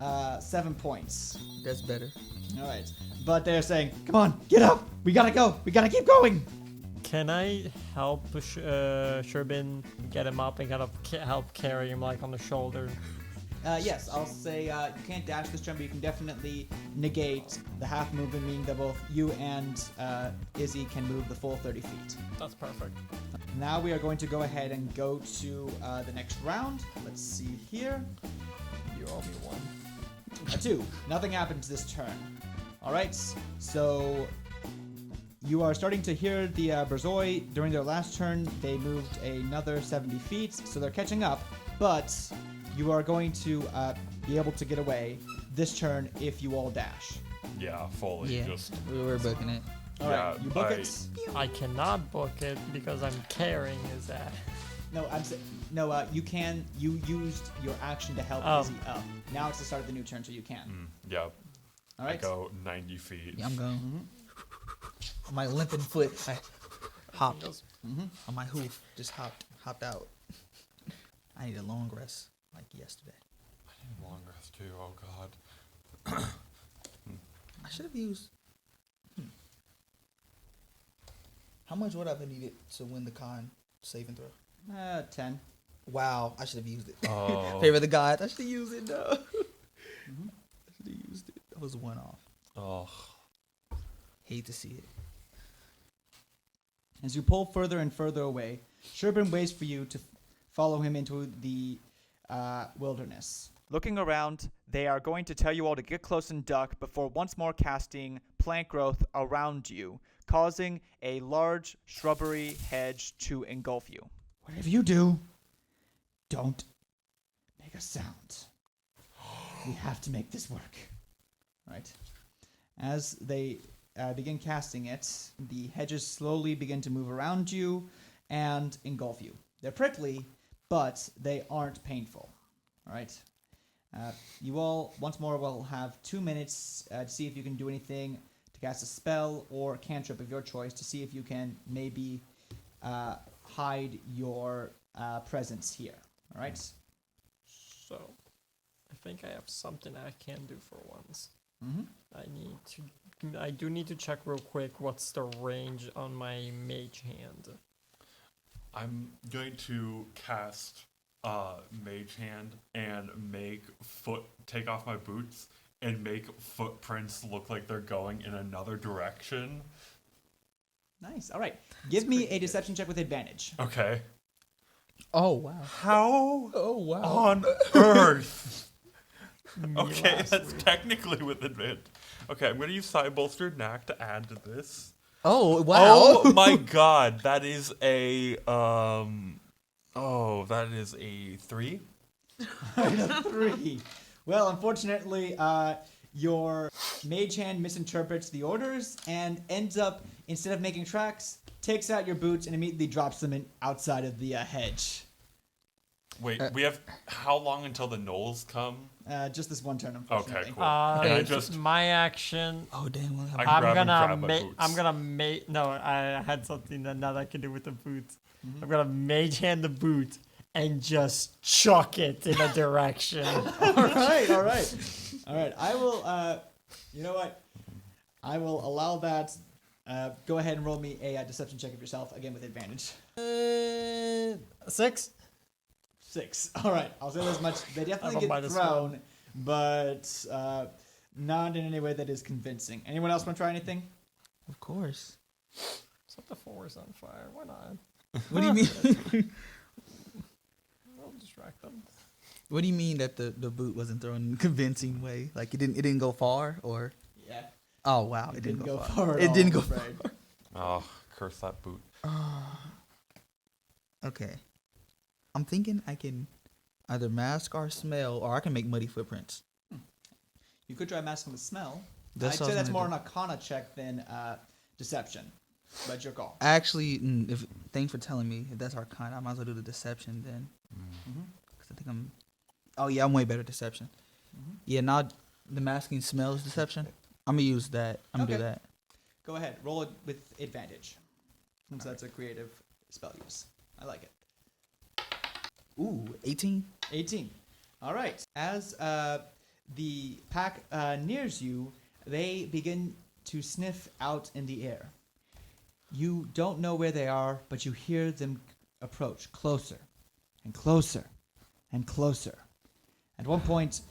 7 points. That's better. All right. But they're saying, come on, get up. We gotta go. We gotta keep going. Can I help Sherbin get him up and kind of help carry him like on the shoulder? Yes, I'll say you can't dash this turn, but you can definitely negate the half movement, meaning that both you and Izzy can move the full 30 feet. That's perfect. Now we are going to go ahead and go to the next round. Let's see here. You owe me one. A 2. Nothing happens this turn. All right, so you are starting to hear the Borzoi. During their last turn, they moved another 70 feet, so they're catching up, but you are going to be able to get away this turn if you all dash. Yeah, fully. Yeah, Just we're booking it. All right, Yeah, you book it. I cannot book it because I'm carrying his ass. No, you can. You used your action to help Oh. Izzy up. Now it's the start of the new turn, so you can. yeah. All I right. go 90 feet. Yeah, I'm going. On my limping foot, I hopped. On my hoof, just hopped out. I need a long rest, like yesterday. Long rest too. Oh god. I should have used. How much would I have needed to win the con saving throw? 10. Wow, I should have used it. Oh. Favor of the gods. I should have used it. No. I should have used it. That was one off. Oh. Hate to see it. As you pull further and further away, Sherbin waits for you to follow him into the wilderness. Looking around, they are going to tell you all to get close and duck before once more casting plant growth around you, causing a large shrubbery hedge to engulf you. Whatever you do, don't make a sound. We have to make this work. Right. As they begin casting it, the hedges slowly begin to move around you and engulf you. They're prickly, but they aren't painful. All right. You all, once more, will have 2 minutes to see if you can do anything to cast a spell or cantrip of your choice to see if you can maybe hide your presence here. All right. So, I think I have something I can do for once. Mm-hmm. I do need to check real quick what's the range on my mage hand. I'm going to cast Mage Hand and take off my boots and make footprints look like they're going in another direction. Nice. All right. Give me a deception check with advantage. Okay. Oh wow. How Oh wow. on earth? Okay, last that's technically with advantage. Okay, I'm going to use Side Bolstered Knack to add to this. Oh wow. Oh my god, that is a 3. 3. Well, unfortunately, your mage hand misinterprets the orders and ends up, instead of making tracks, takes out your boots and immediately drops them outside of the hedge. Wait, we have how long until the gnolls come? Just this one turn, unfortunately. Okay, cool. Can I It's just my action. Oh damn. Well, I I'm grab and gonna grab my boots. No, I had something that now that I can do with the boots. I'm gonna mage hand the boot and just chuck it in a direction. all right. I will, you know what? I will allow that. Go ahead and roll me a deception check of yourself, again with advantage. 6. 6. All right. I'll say as much. They I have definitely a get -1. thrown, but not in any way that is convincing. Anyone else want to try anything? of course. Set the forest on fire. Why not? What do you mean? I'll distract them. What do you mean that the boot wasn't thrown in a convincing way? Like it didn't go far, or? Yeah. Oh wow, It it didn't go far. far at It all, didn't go I'm far. afraid. Oh, curse that boot. Okay. I'm thinking I can either mask or smell, or I can make muddy footprints. You could try masking the smell. That's I'd what I say was that's gonna more do. an Arcana check than deception. But your call. Actually, thanks for telling me. If that's Arcana, I might as well do the deception then. Mm-hmm. Cause I think I'm. Oh yeah, I'm way better at deception. Mm-hmm. Yeah, now the masking smells deception. I'm gonna use that. I'm gonna do Okay. that. Go ahead. Roll it with advantage. Since that's a creative spell use. I like it. Ooh, 18. 18. All right. As the pack nears you, they begin to sniff out in the air. You don't know where they are, but you hear them approach closer and closer and closer. At one point,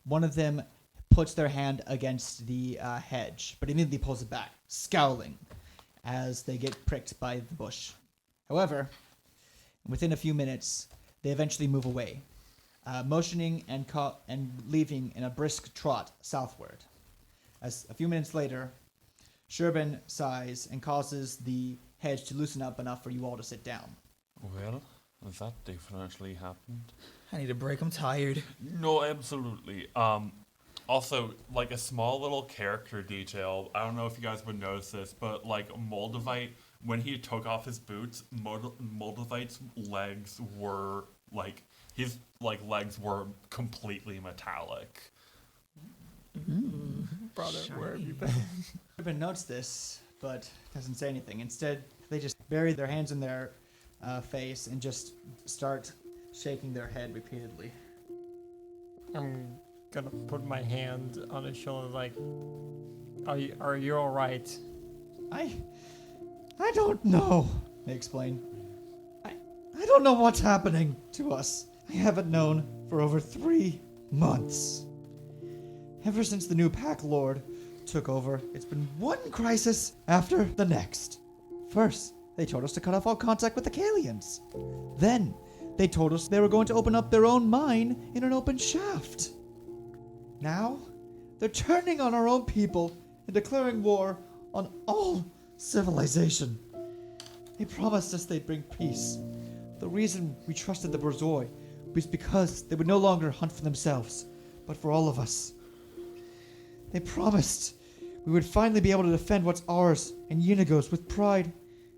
one of them puts their hand against the hedge, but immediately pulls it back, scowling as they get pricked by the bush. However, within a few minutes, they eventually move away, motioning and leaving in a brisk trot southward. As a few minutes later, Sherbin sighs and causes the hedge to loosen up enough for you all to sit down. Well, that definitely happened. I need a break. I'm tired. No, absolutely. Also, like a small little character detail. I don't know if you guys would notice this, but like Moldavite, when he took off his boots, Moldavite's legs were like his legs were completely metallic. Brother, where have you been? Sherbin notes this, but doesn't say anything. Instead, they just bury their hands in their face and just start shaking their head repeatedly. I'm gonna put my hand on his shoulder, like, are you all right? I don't know, they explain. I don't know what's happening to us. I haven't known for over 3 months. Ever since the new Pack Lord took over, it's been one crisis after the next. First, they told us to cut off all contact with the Kaylians. Then, they told us they were going to open up their own mine in an open shaft. Now, they're turning on our own people and declaring war on all civilization. They promised us they'd bring peace. The reason we trusted the Borzoi was because they would no longer hunt for themselves, but for all of us. They promised we would finally be able to defend what's ours and Yunigo's with pride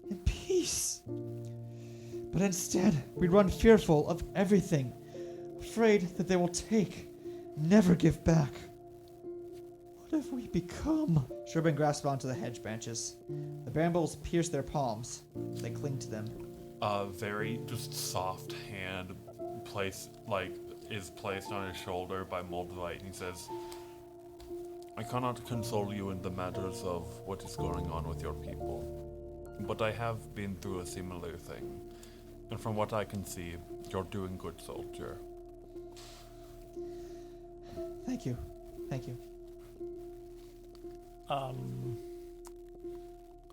and peace. But instead, we'd run fearful of everything, afraid that they will take, never give back. What have we become? Sherbin grasps onto the hedge branches. The brambles pierce their palms. They cling to them. A very just soft hand is placed on his shoulder by Moldavite, and he says, I cannot console you in the matters of what is going on with your people, but I have been through a similar thing, and from what I can see, you're doing good, soldier. Thank you. Thank you.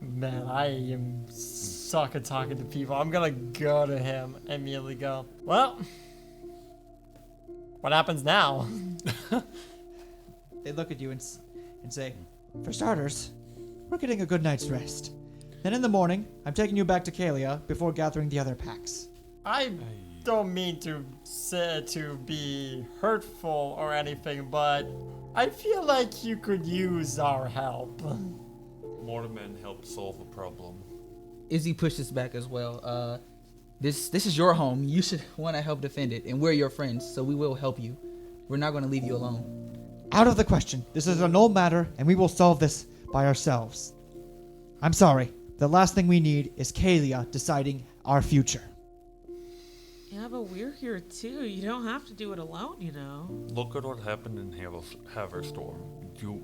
Man, I am suck at talking to people. I'm gonna go to him and immediately go, well, what happens now? They look at you and say, for starters, we're getting a good night's rest. Then in the morning, I'm taking you back to Kaylia before gathering the other packs. I don't mean to be hurtful or anything, but I feel like you could use our help. More men help solve a problem. Izzy pushes back as well. This is your home. You should want to help defend it, and we're your friends, so we will help you. We're not going to leave you alone. Out of the question. This is an old matter, and we will solve this by ourselves. I'm sorry. The last thing we need is Kaylia deciding our future. Yeah, but we're here too. You don't have to do it alone, you know. Look at what happened in Haverstorm.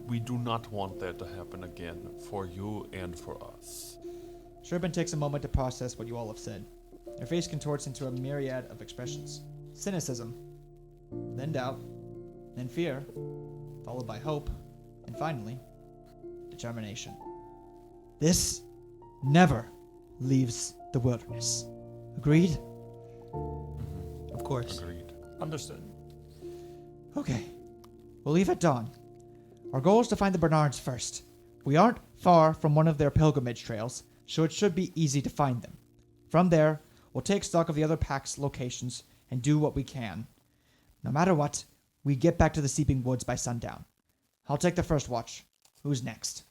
We do not want that to happen again, for you and for us. Sherbin takes a moment to process what you all have said. Her face contorts into a myriad of expressions. Cynicism, then doubt, then fear, followed by hope, and finally, determination. This never leaves the wilderness. Agreed? Of course. Agreed. Understood. Okay. We'll leave at dawn. Our goal is to find the Bernards first. We aren't far from one of their pilgrimage trails, so it should be easy to find them. From there, we'll take stock of the other packs' locations and do what we can. No matter what, we get back to the Seeping Woods by sundown. I'll take the first watch. Who's next?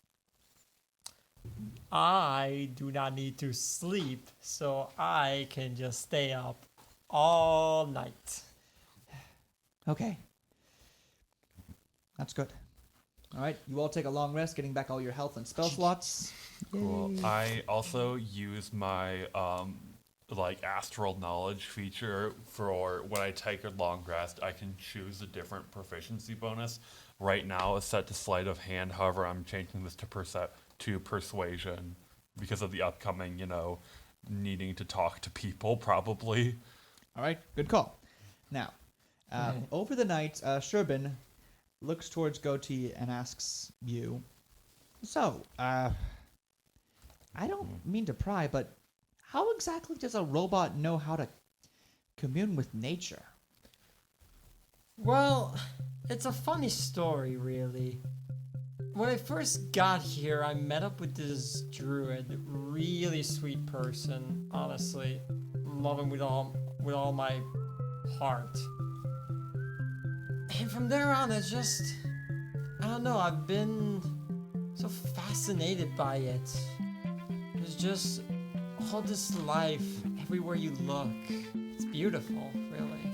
I do not need to sleep, so I can just stay up all night. Okay. That's good. All right, you all take a long rest, getting back all your health and spell slots. Cool. I also use my like astral knowledge feature for when I take a long rest, I can choose a different proficiency bonus. Right now, it's set to sleight of hand. However, I'm changing this to persuasion because of the upcoming, needing to talk to people, probably. All right, good call. Now, over the night, Sherbin looks towards Goatee and asks you, so, I don't mean to pry, but how exactly does a robot know how to commune with nature? Well, it's a funny story, really. When I first got here, I met up with this druid, really sweet person, honestly. Love him with all my heart. And from there on, it's just, I don't know, I've been so fascinated by it. There's just all this life everywhere you look. It's beautiful, really.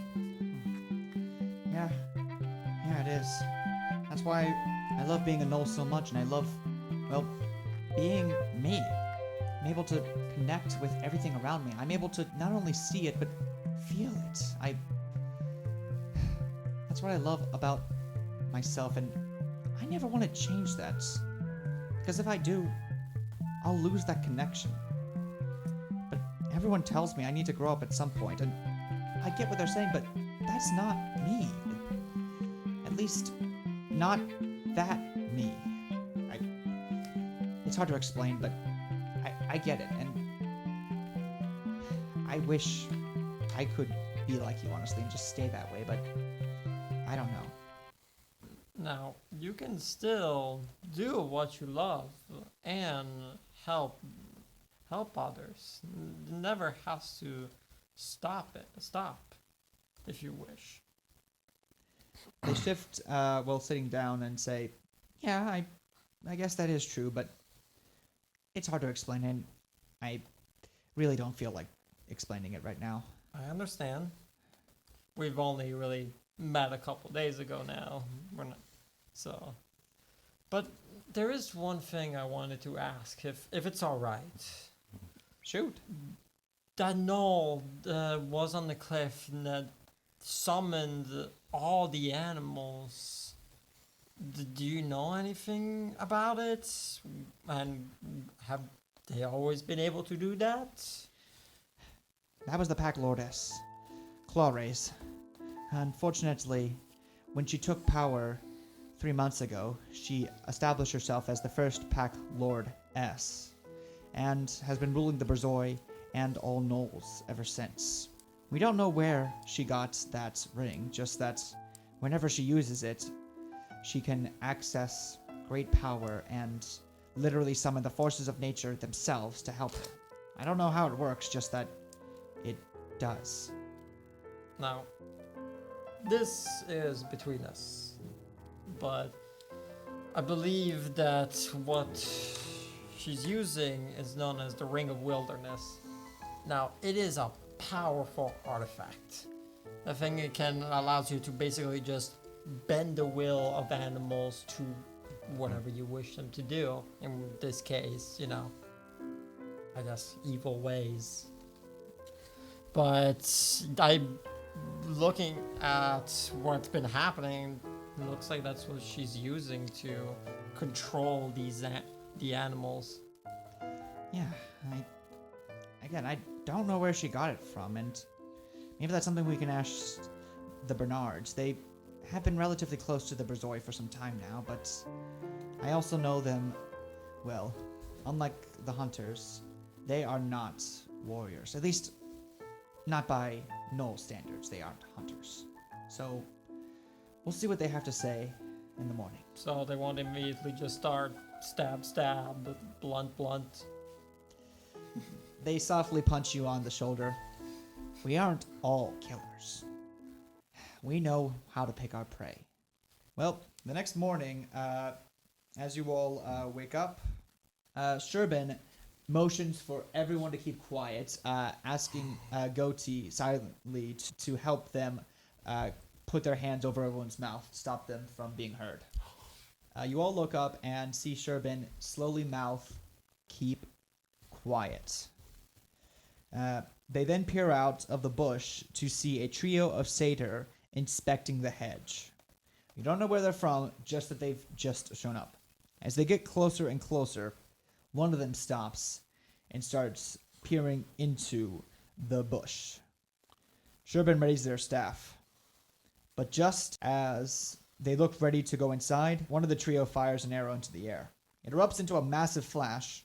Yeah, it is. That's why I love being a gnoll so much, and I love, well, being me. I'm able to connect with everything around me. I'm able to not only see it, but feel it. That's what I love about myself, and I never want to change that. Because if I do, I'll lose that connection. But everyone tells me I need to grow up at some point, and I get what they're saying, but that's not me. At least, not that me. It's hard to explain, but I get it, and I wish I could be like you, honestly, and just stay that way, but I don't know. Now, you can still do what you love and help others. Never has to stop if you wish. They shift while sitting down and say, yeah, I guess that is true, but it's hard to explain, and I really don't feel like explaining it right now. I understand. We've only really met a couple days ago now. We're not so. But there is one thing I wanted to ask, if it's all right. Shoot. That gnoll was on the cliff and that summoned all the animals. Do you know anything about it? And have they always been able to do that? That was the Pack Lordess, Clawrays. Unfortunately, when she took power 3 months ago, she established herself as the first Pack Lord-S, and has been ruling the Borzoi and all gnolls ever since. We don't know where she got that ring, just that whenever she uses it, she can access great power and literally summon the forces of nature themselves to help her. I don't know how it works, just that it does. Now, this is between us, but I believe that what she's using is known as the Ring of Wilderness. Now, it is a powerful artifact. The thing it can allows you to basically just bend the will of animals to whatever you wish them to do. In this case, I guess evil ways. But looking at what's been happening, it looks like that's what she's using to control the animals. Yeah, I don't know where she got it from, and maybe that's something we can ask the Bernards. They have been relatively close to the Borzoi for some time now, but I also know them well. Unlike the hunters, they are not warriors. At least, not by gnoll standards. They aren't hunters. So, we'll see what they have to say in the morning. So they won't immediately just start stab, blunt. They softly punch you on the shoulder. We aren't all killers. We know how to pick our prey. Well, the next morning, as you all wake up, Sherbin motions for everyone to keep quiet, asking Goatee silently to help them put their hands over everyone's mouth, stop them from being heard. You all look up and see Sherbin slowly mouth, "Keep quiet." They then peer out of the bush to see a trio of satyr inspecting the hedge. You don't know where they're from, just that they've just shown up. As they get closer and closer, one of them stops and starts peering into the bush. Sherbin readies their staff. But just as they look ready to go inside, one of the trio fires an arrow into the air. It erupts into a massive flash,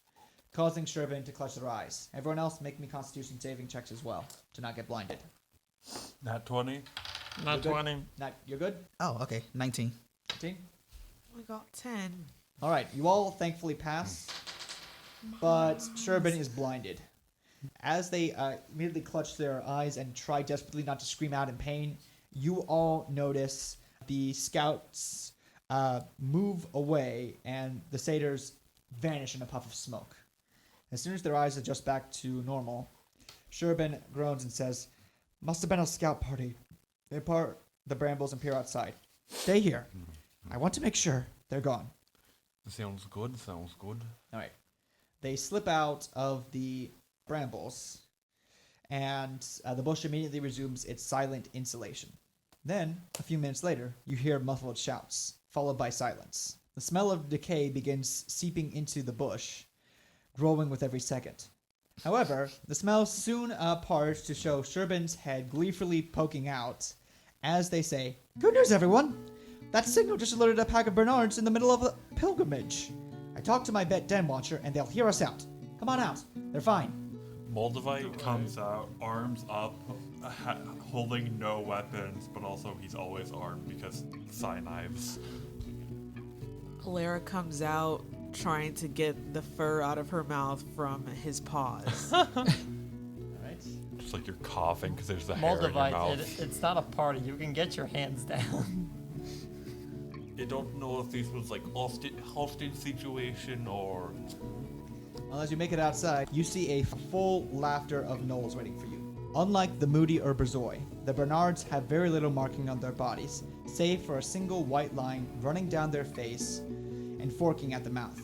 causing Sherbin to clutch their eyes. Everyone else, make me Constitution saving checks as well, to not get blinded. Nat 20. Not You're good? 20. You're good? Oh, okay. 19. 15? I got 10. All right, you all thankfully pass, but Sherbin is blinded. As they immediately clutch their eyes and try desperately not to scream out in pain, you all notice the scouts move away and the satyrs vanish in a puff of smoke. As soon as their eyes adjust back to normal, Sherbin groans and says, "Must have been a scout party." They part the brambles and peer outside. "Stay here. I want to make sure they're gone." Sounds good, sounds good. All right. They slip out of the brambles, and the bush immediately resumes its silent insulation. Then, a few minutes later, you hear muffled shouts, followed by silence. The smell of decay begins seeping into the bush, growing with every second. However, the smell soon parts to show Sherbin's head gleefully poking out as they say, "Good news, everyone! That signal just alerted a pack of Bernards in the middle of a pilgrimage. I talked to my vet Den Watcher, and they'll hear us out. Come on out. They're fine." Moldavite comes out, arms up, holding no weapons, but also he's always armed because psi knives. Alara comes out trying to get the fur out of her mouth from his paws. All right. Just like you're coughing because there's the hair in your Moldavite, mouth. it's not a party. You can get your hands down. I don't know if this was like hostage situation or... Well, as you make it outside, you see a full laughter of gnolls waiting for you. Unlike the Moody or Borzoi, the Bernards have very little marking on their bodies, save for a single white line running down their face and forking at the mouth.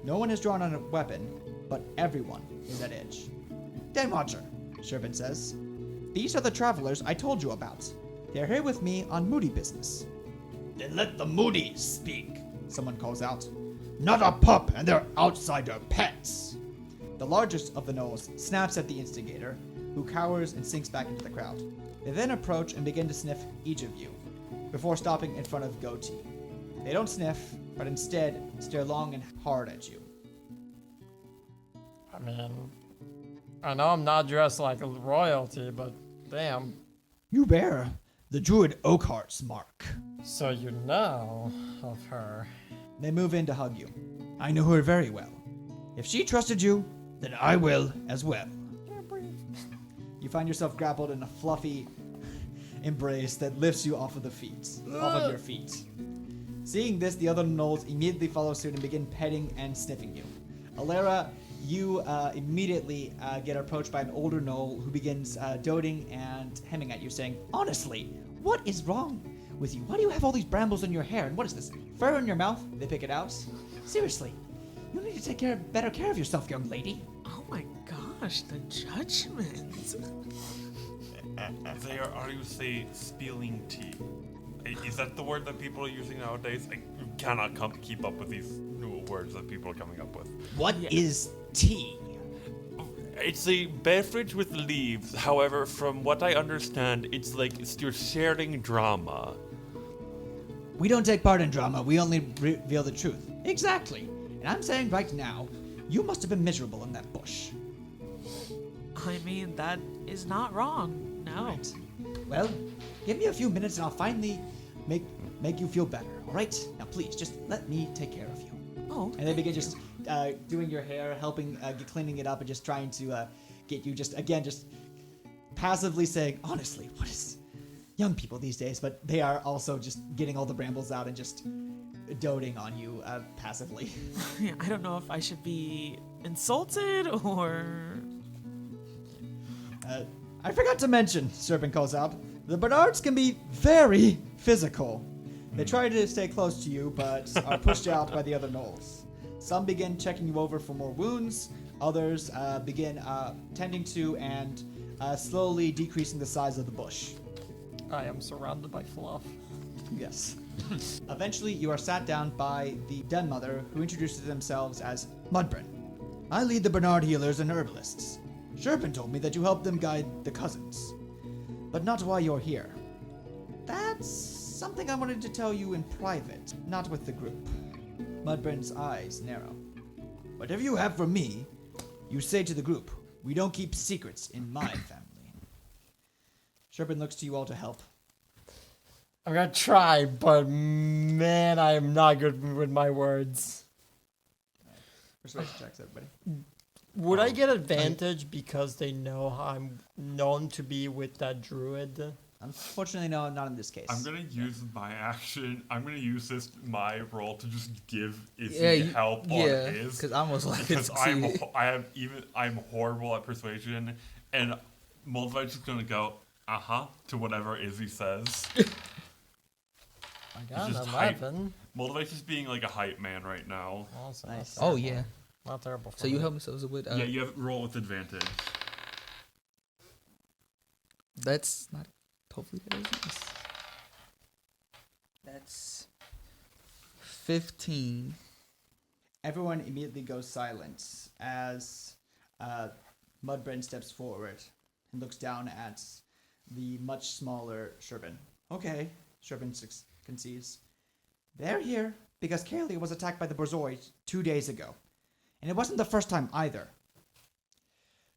No one has drawn on a weapon, but everyone is at edge. "Den Watcher," Sherbin says. "These are the travelers I told you about. They're here with me on Moody business." "Then let the Moodies speak," someone calls out. "Not a pup and their outsider pets." The largest of the gnolls snaps at the instigator, who cowers and sinks back into the crowd. They then approach and begin to sniff each of you, before stopping in front of Goatee. They don't sniff, but instead stare long and hard at you. I mean, I know I'm not dressed like royalty, but damn. "You bear the Druid Oakheart's mark." So you know of her. They move in to hug you. "I know her very well. If she trusted you, then I will as well." You find yourself grappled in a fluffy embrace that lifts you off of your feet. Seeing this, the other gnolls immediately follow suit and begin petting and sniffing you. Alara, you immediately get approached by an older gnoll who begins doting and hemming at you, saying, "Honestly, what is wrong with you? Why do you have all these brambles in your hair? And what is this, fur in your mouth?" They pick it out. "Seriously, you need to take better care of yourself, young lady." Oh my gosh, the judgment. They are you say spilling tea? Is that the word that people are using nowadays? I cannot keep up with these new words that people are coming up with. What is tea? It's a beverage with leaves. However, from what I understand, you're sharing drama. We don't take part in drama. We only reveal the truth. Exactly. And I'm saying right now, you must have been miserable in that bush. I mean, that is not wrong. No. Right. Well, give me a few minutes and I'll finally make you feel better. All right? Now, please, just let me take care of you. Oh. And they begin just doing your hair, helping, cleaning it up, and just trying to get you just passively saying, "Honestly, what is young people these days?" But they are also just getting all the brambles out and just doting on you passively. Yeah, I don't know if I should be insulted or... I forgot to mention, Serpent calls out, the Bernards can be very physical. They try to stay close to you, but are pushed out by the other gnolls. Some begin checking you over for more wounds. Others begin tending to and slowly decreasing the size of the bush. I am surrounded by fluff. Yes. Eventually, you are sat down by the den mother, who introduces themselves as Mudbrin. I lead the Bernard healers and herbalists. Sherpin told me that you help them guide the cousins, but not why you're here. That's something I wanted to tell you in private, not with the group. Mudbrin's eyes narrow. Whatever you have for me, you say to the group. We don't keep secrets in my family. Sherpin looks to you all to help. I'm gonna try, but man, I am not good with my words. Persuasion checks, everybody. Would I get advantage because they know I'm known to be with that druid? Unfortunately, no, not in this case. I'm gonna use my action. I'm gonna use my roll to just give Izzy help on his. Because I almost like Because it. I'm horrible at persuasion, and Moldavite's just gonna go to whatever Izzy says. I got Just an hype. 11. Moldavite's just being like a hype man right now. Also, Nice. Oh, yeah. Not terrible. For So you me. help me so with Yeah, you have roll with advantage. that's not hopefully that is nice. That's 15. Everyone immediately goes silent as Mudbrin steps forward and looks down at the much smaller Sherbin. Okay, Sherbin concedes. They're here because Kaylia was attacked by the Borzoi 2 days ago. And it wasn't the first time either.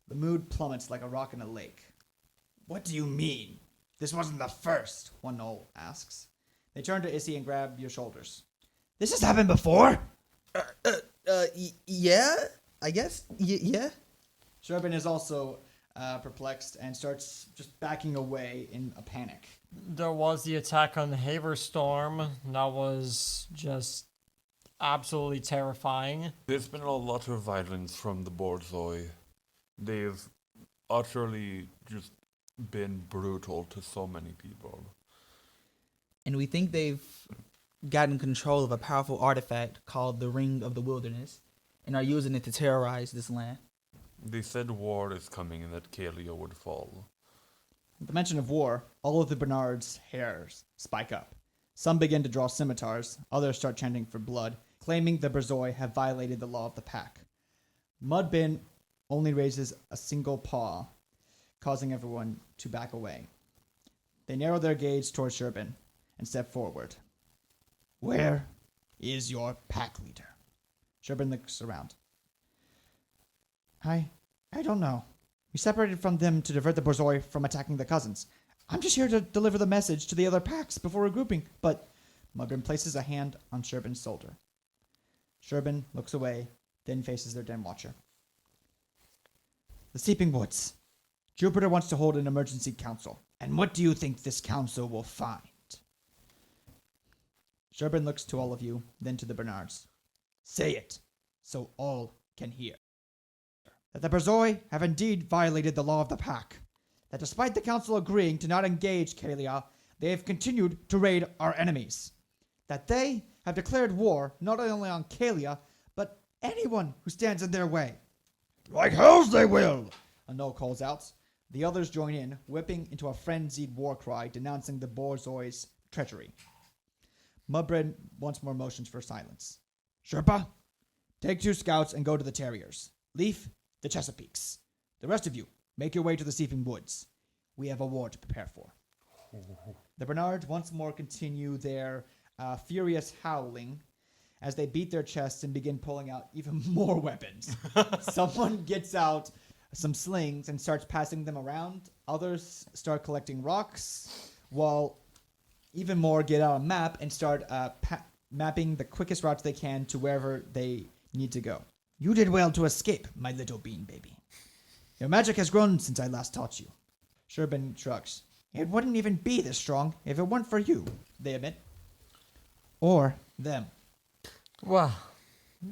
The mood plummets like a rock in a lake. What do you mean? This wasn't the first, one gnoll asks. They turn to Issy and grab your shoulders. This has happened before? Yeah, I guess. Yeah. Sherbin is also perplexed and starts just backing away in a panic. There was the attack on Haverstorm. That was just absolutely terrifying. There's been a lot of violence from the Borzoi. They've utterly just been brutal to so many people. And we think they've gotten control of a powerful artifact called the Ring of the Wilderness and are using it to terrorize this land. They said war is coming and that Kaylia would fall. At the mention of war, all of the Bernard's hairs spike up. Some begin to draw scimitars, others start chanting for blood, claiming the Borzoi have violated the law of the pack. Mudbin only raises a single paw, causing everyone to back away. They narrow their gaze towards Sherbin and step forward. Where is your pack leader? Sherbin looks around. I don't know. We separated from them to divert the Borzoi from attacking the cousins. I'm just here to deliver the message to the other packs before regrouping, but Mudbin places a hand on Sherbin's shoulder. Sherbin looks away, then faces their den watcher. The Sleeping Woods. Jupiter wants to hold an emergency council. And what do you think this council will find? Sherbin looks to all of you, then to the Bernards. Say it, so all can hear. That the Borzoi have indeed violated the law of the pack. That despite the council agreeing to not engage Kaylia, they have continued to raid our enemies. That they have declared war not only on Kaylia, but anyone who stands in their way. Like hells they will! A gnoll calls out. The others join in, whipping into a frenzied war cry denouncing the Borzoi's treachery. Mudbrin once more motions for silence. Sherpa, take 2 scouts and go to the Terriers. Leaf, the Chesapeakes. The rest of you, make your way to the Sleeping Woods. We have a war to prepare for. The Bernards once more continue their furious howling as they beat their chests and begin pulling out even more weapons. Someone gets out some slings and starts passing them around. Others start collecting rocks, while even more get out a map and start mapping the quickest routes they can to wherever they need to go. You did well to escape, my little bean baby. Your magic has grown since I last taught you. Sherbin shrugs. It wouldn't even be this strong if it weren't for you, they admit. Or them. Well,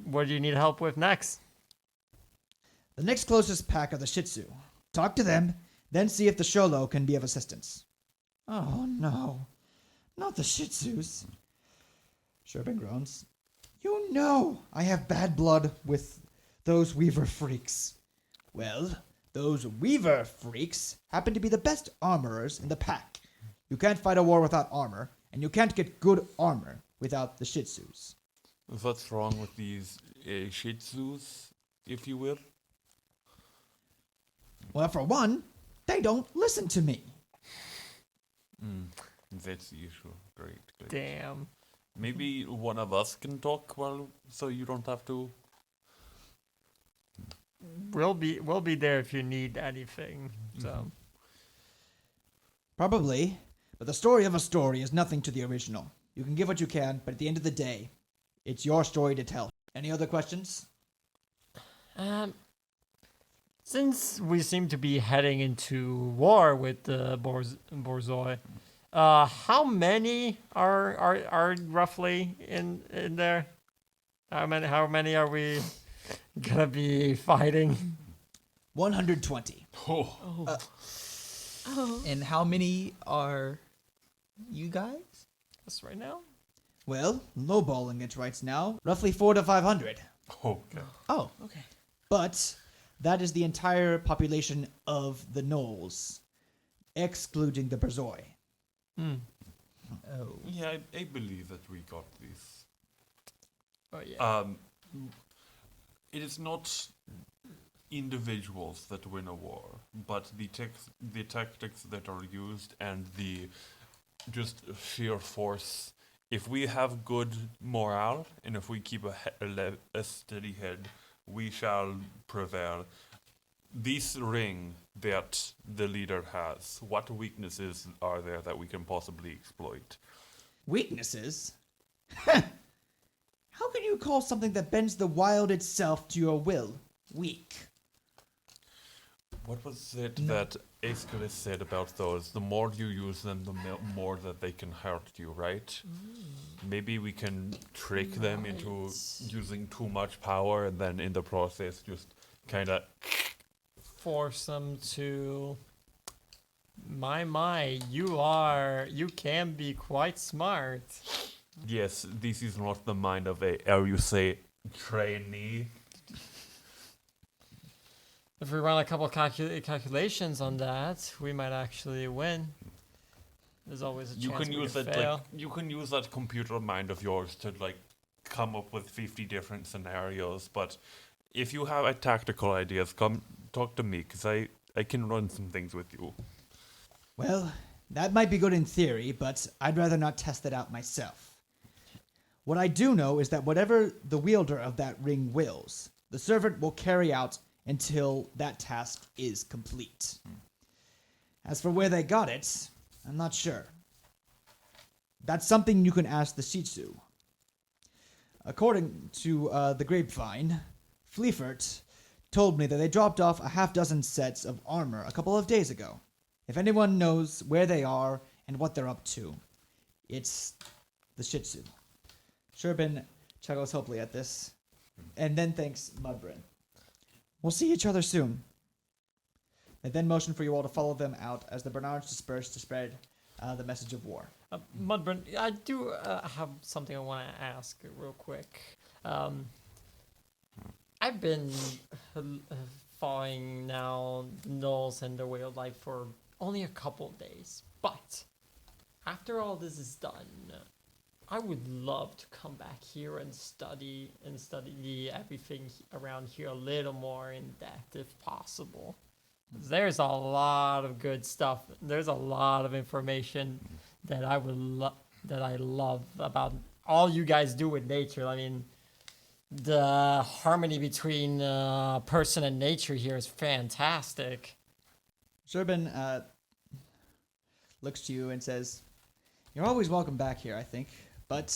what do you need help with next? The next closest pack are the Shih Tzu. Talk to them, then see if the Sholo can be of assistance. Oh no, not the Shih Tzus. Sherbin groans. You know I have bad blood with those Weaver freaks. Well, those Weaver freaks happen to be the best armorers in the pack. You can't fight a war without armor, and you can't get good armor without the Shih Tzus. What's wrong with these Shih Tzus, if you will? Well, for one, they don't listen to me. That's the issue. Great. Damn. Maybe one of us can talk so you don't have to. We'll be there if you need anything. So Probably, but the story of a story is nothing to the original. You can give what you can, but at the end of the day, it's your story to tell. Any other questions? since we seem to be heading into war with the Borzoi, how many are roughly in there? How many are we gonna be fighting? 120. Oh. And how many are you guys? That's right now. Well, lowballing it right now, roughly 400 to 500. Okay. Oh, Okay. But that is the entire population of the gnolls, excluding the Borzoi. oh. Yeah, I believe that we got this. Oh yeah. It is not individuals that win a war, but the tactics that are used and the just sheer force. If we have good morale and if we keep a steady head, we shall prevail. This ring that the leader has, what weaknesses are there that we can possibly exploit? Weaknesses? How can you call something that bends the wild itself to your will weak? What was it that Aeschylus said about those? The more you use them, the more that they can hurt you, right? Maybe we can trick them into using too much power and then in the process just kind of... Force them to. You can be quite smart. Yes, this is not the mind of a, how you say, trainee. If we run a couple calculations on that, we might actually win. There's always a chance we could fail. You can use that computer mind of yours to come up with 50 different scenarios. But if you have tactical ideas, come talk to me because I can run some things with you. Well, that might be good in theory, but I'd rather not test it out myself. What I do know is that whatever the wielder of that ring wills, the servant will carry out until that task is complete. As for where they got it, I'm not sure. That's something you can ask the Shih Tzu. According to the grapevine, Fleefert told me that they dropped off a half-dozen sets of armor a couple of days ago. If anyone knows where they are and what they're up to, it's the Shih Tzu. Sherbin chuckles hopefully at this, and then thanks Mudbrin. We'll see each other soon. They then motion for you all to follow them out as the Bernards disperse to spread the message of war. Mudburn, I do have something I want to ask real quick. I've been following now gnolls and their way of life for only a couple of days, but after all this is done, I would love to come back here and study everything around here a little more in depth if possible. There's a lot of good stuff. There's a lot of information that I love about all you guys do with nature. I mean, the harmony between person and nature here is fantastic. Sherbin looks to you and says, "You're always welcome back here, I think. But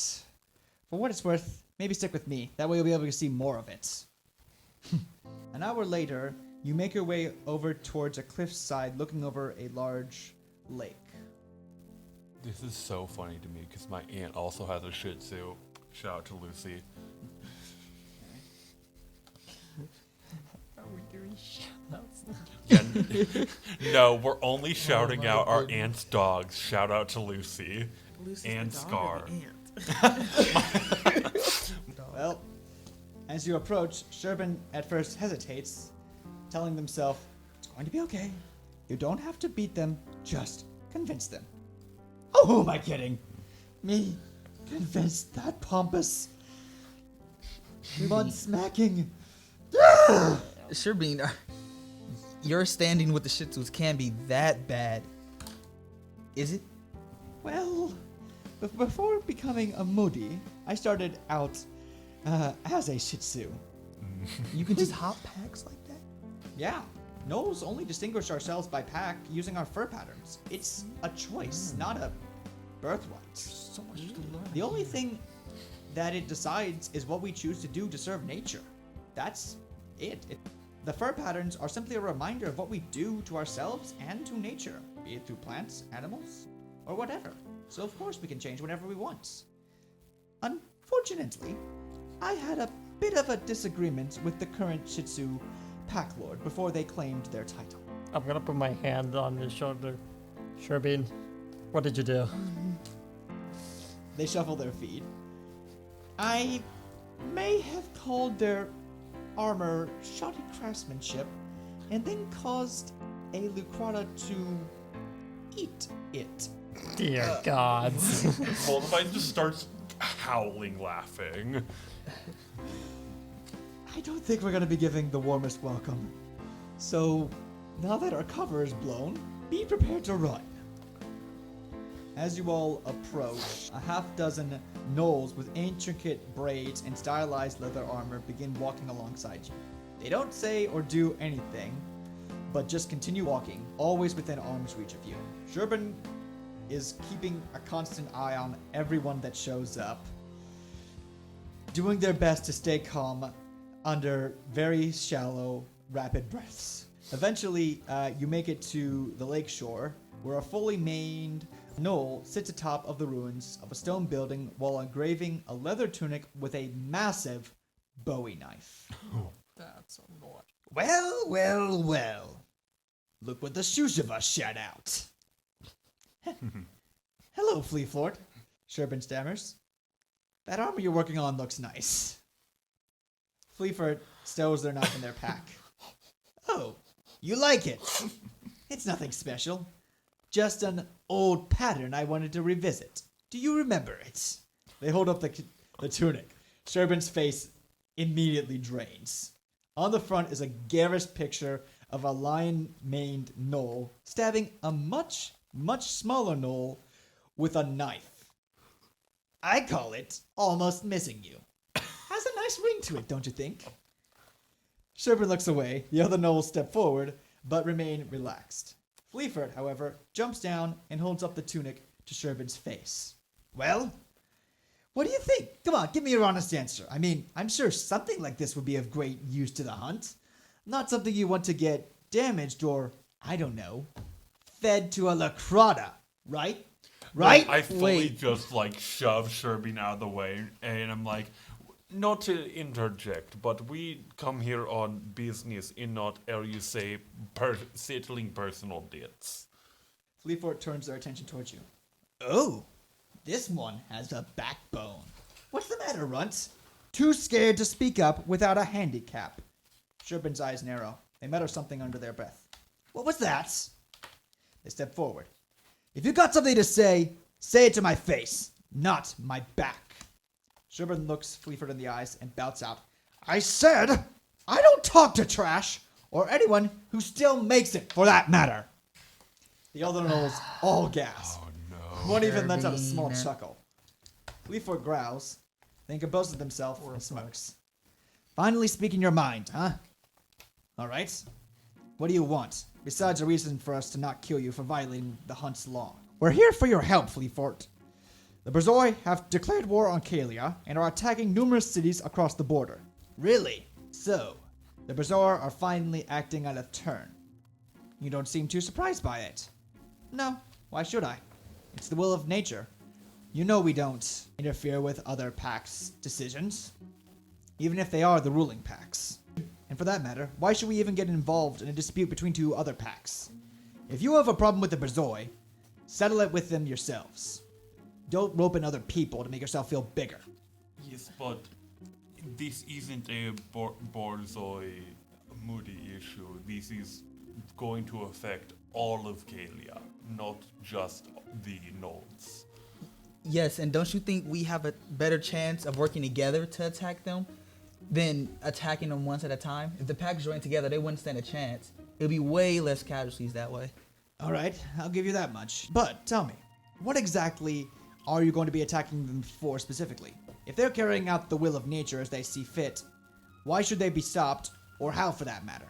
for what it's worth, maybe stick with me. That way you'll be able to see more of it." An hour later, you make your way over towards a cliffside looking over a large lake. This is so funny to me because my aunt also has a Shih Tzu. Shout out to Lucy. Are we doing shoutouts? Yeah, no, we're only shouting out our aunt's dogs. Shout out to Lucy. Lucy's And the dog Scar. or the ant? Well, As you approach, Sherbin at first hesitates, telling himself, it's going to be okay. You don't have to beat them, just convince them. Oh, who am I kidding? Me convince that pompous, mud-smacking. Sherbin, your standing with the Shih Tzus can be that bad. Is it? Well, before becoming a Moody, I started out as a Shih Tzu. You can just hop packs like that? Yeah, gnolls only distinguish ourselves by pack using our fur patterns. It's a choice, not a birthright. So much to learn. The only thing that it decides is what we choose to do to serve nature. That's it. The fur patterns are simply a reminder of what we do to ourselves and to nature, be it through plants, animals, or whatever. So of course we can change whenever we want. Unfortunately, I had a bit of a disagreement with the current Shih Tzu pack lord before they claimed their title. I'm gonna put my hand on his shoulder. Sherbin, what did you do? They shuffle their feet. I may have called their armor shoddy craftsmanship and then caused a Lucrata to eat it. Dear gods. Borzoi just starts howling laughing. I don't think we're gonna be giving the warmest welcome. So, now that our cover is blown, be prepared to run. As you all approach, a half dozen gnolls with intricate braids and stylized leather armor begin walking alongside you. They don't say or do anything, but just continue walking, always within arm's reach of you. Sherbin is keeping a constant eye on everyone that shows up, doing their best to stay calm under very shallow, rapid breaths. Eventually, you make it to the lake shore, where a fully maned gnoll sits atop of the ruins of a stone building while engraving a leather tunic with a massive Bowie knife. That's annoying. Well, well, well. Look what the Shushava shat out. Hello, Fleaflord. Sherbin stammers. That armor you're working on looks nice. Fleaford stows their knife in their pack. Oh, you like it? It's nothing special. Just an old pattern I wanted to revisit. Do you remember it? They hold up the tunic. Sherbin's face immediately drains. On the front is a garish picture of a lion-maned gnoll stabbing a much, much smaller gnoll with a knife. I call it almost missing you. Has a nice ring to it, don't you think? Sherbin looks away. The other gnolls step forward, but remain relaxed. Fleaford, however, jumps down and holds up the tunic to Sherbin's face. Well, what do you think? Come on, give me your honest answer. I mean, I'm sure something like this would be of great use to the hunt. Not something you want to get damaged or, I don't know, fed to a Lucrata, right? Right? I fully just shove Sherbin out of the way, and I'm like, not to interject, but we come here on business and not, you say, settling personal debts. Fleaford turns their attention towards you. Oh, this one has a backbone. What's the matter, Runt? Too scared to speak up without a handicap. Sherbin's eyes narrow. They mutter something under their breath. What was that? They step forward. If you got something to say it to my face, not my back. Sherbin looks Fleaford in the eyes and bouts out. I said I don't talk to trash, or anyone who still makes it, for that matter. The other gnolls all gasp. Oh no. One even lets out a small Sherbin. chuckle. Fleaford growls, then composes himself and smokes. Finally speaking your mind, huh? All right. What do you want, besides a reason for us to not kill you for violating the hunt's law? We're here for your help, Fleaford. The Borzoi have declared war on Kaylia and are attacking numerous cities across the border. Really? So, the Borzoi are finally acting out of turn. You don't seem too surprised by it. No, why should I? It's the will of nature. You know we don't interfere with other packs' decisions, even if they are the ruling packs. And for that matter, why should we even get involved in a dispute between two other packs? If you have a problem with the Borzoi, settle it with them yourselves. Don't rope in other people to make yourself feel bigger. Yes, but this isn't a Borzoi moody issue. This is going to affect all of Kaylia, not just the gnolls. Yes, and don't you think we have a better chance of working together to attack them than attacking them once at a time? If the pack joined together, they wouldn't stand a chance. It would be way less casualties that way. All right, I'll give you that much. But tell me, what exactly are you going to be attacking them for specifically? If they're carrying out the will of nature as they see fit, why should they be stopped, or how for that matter?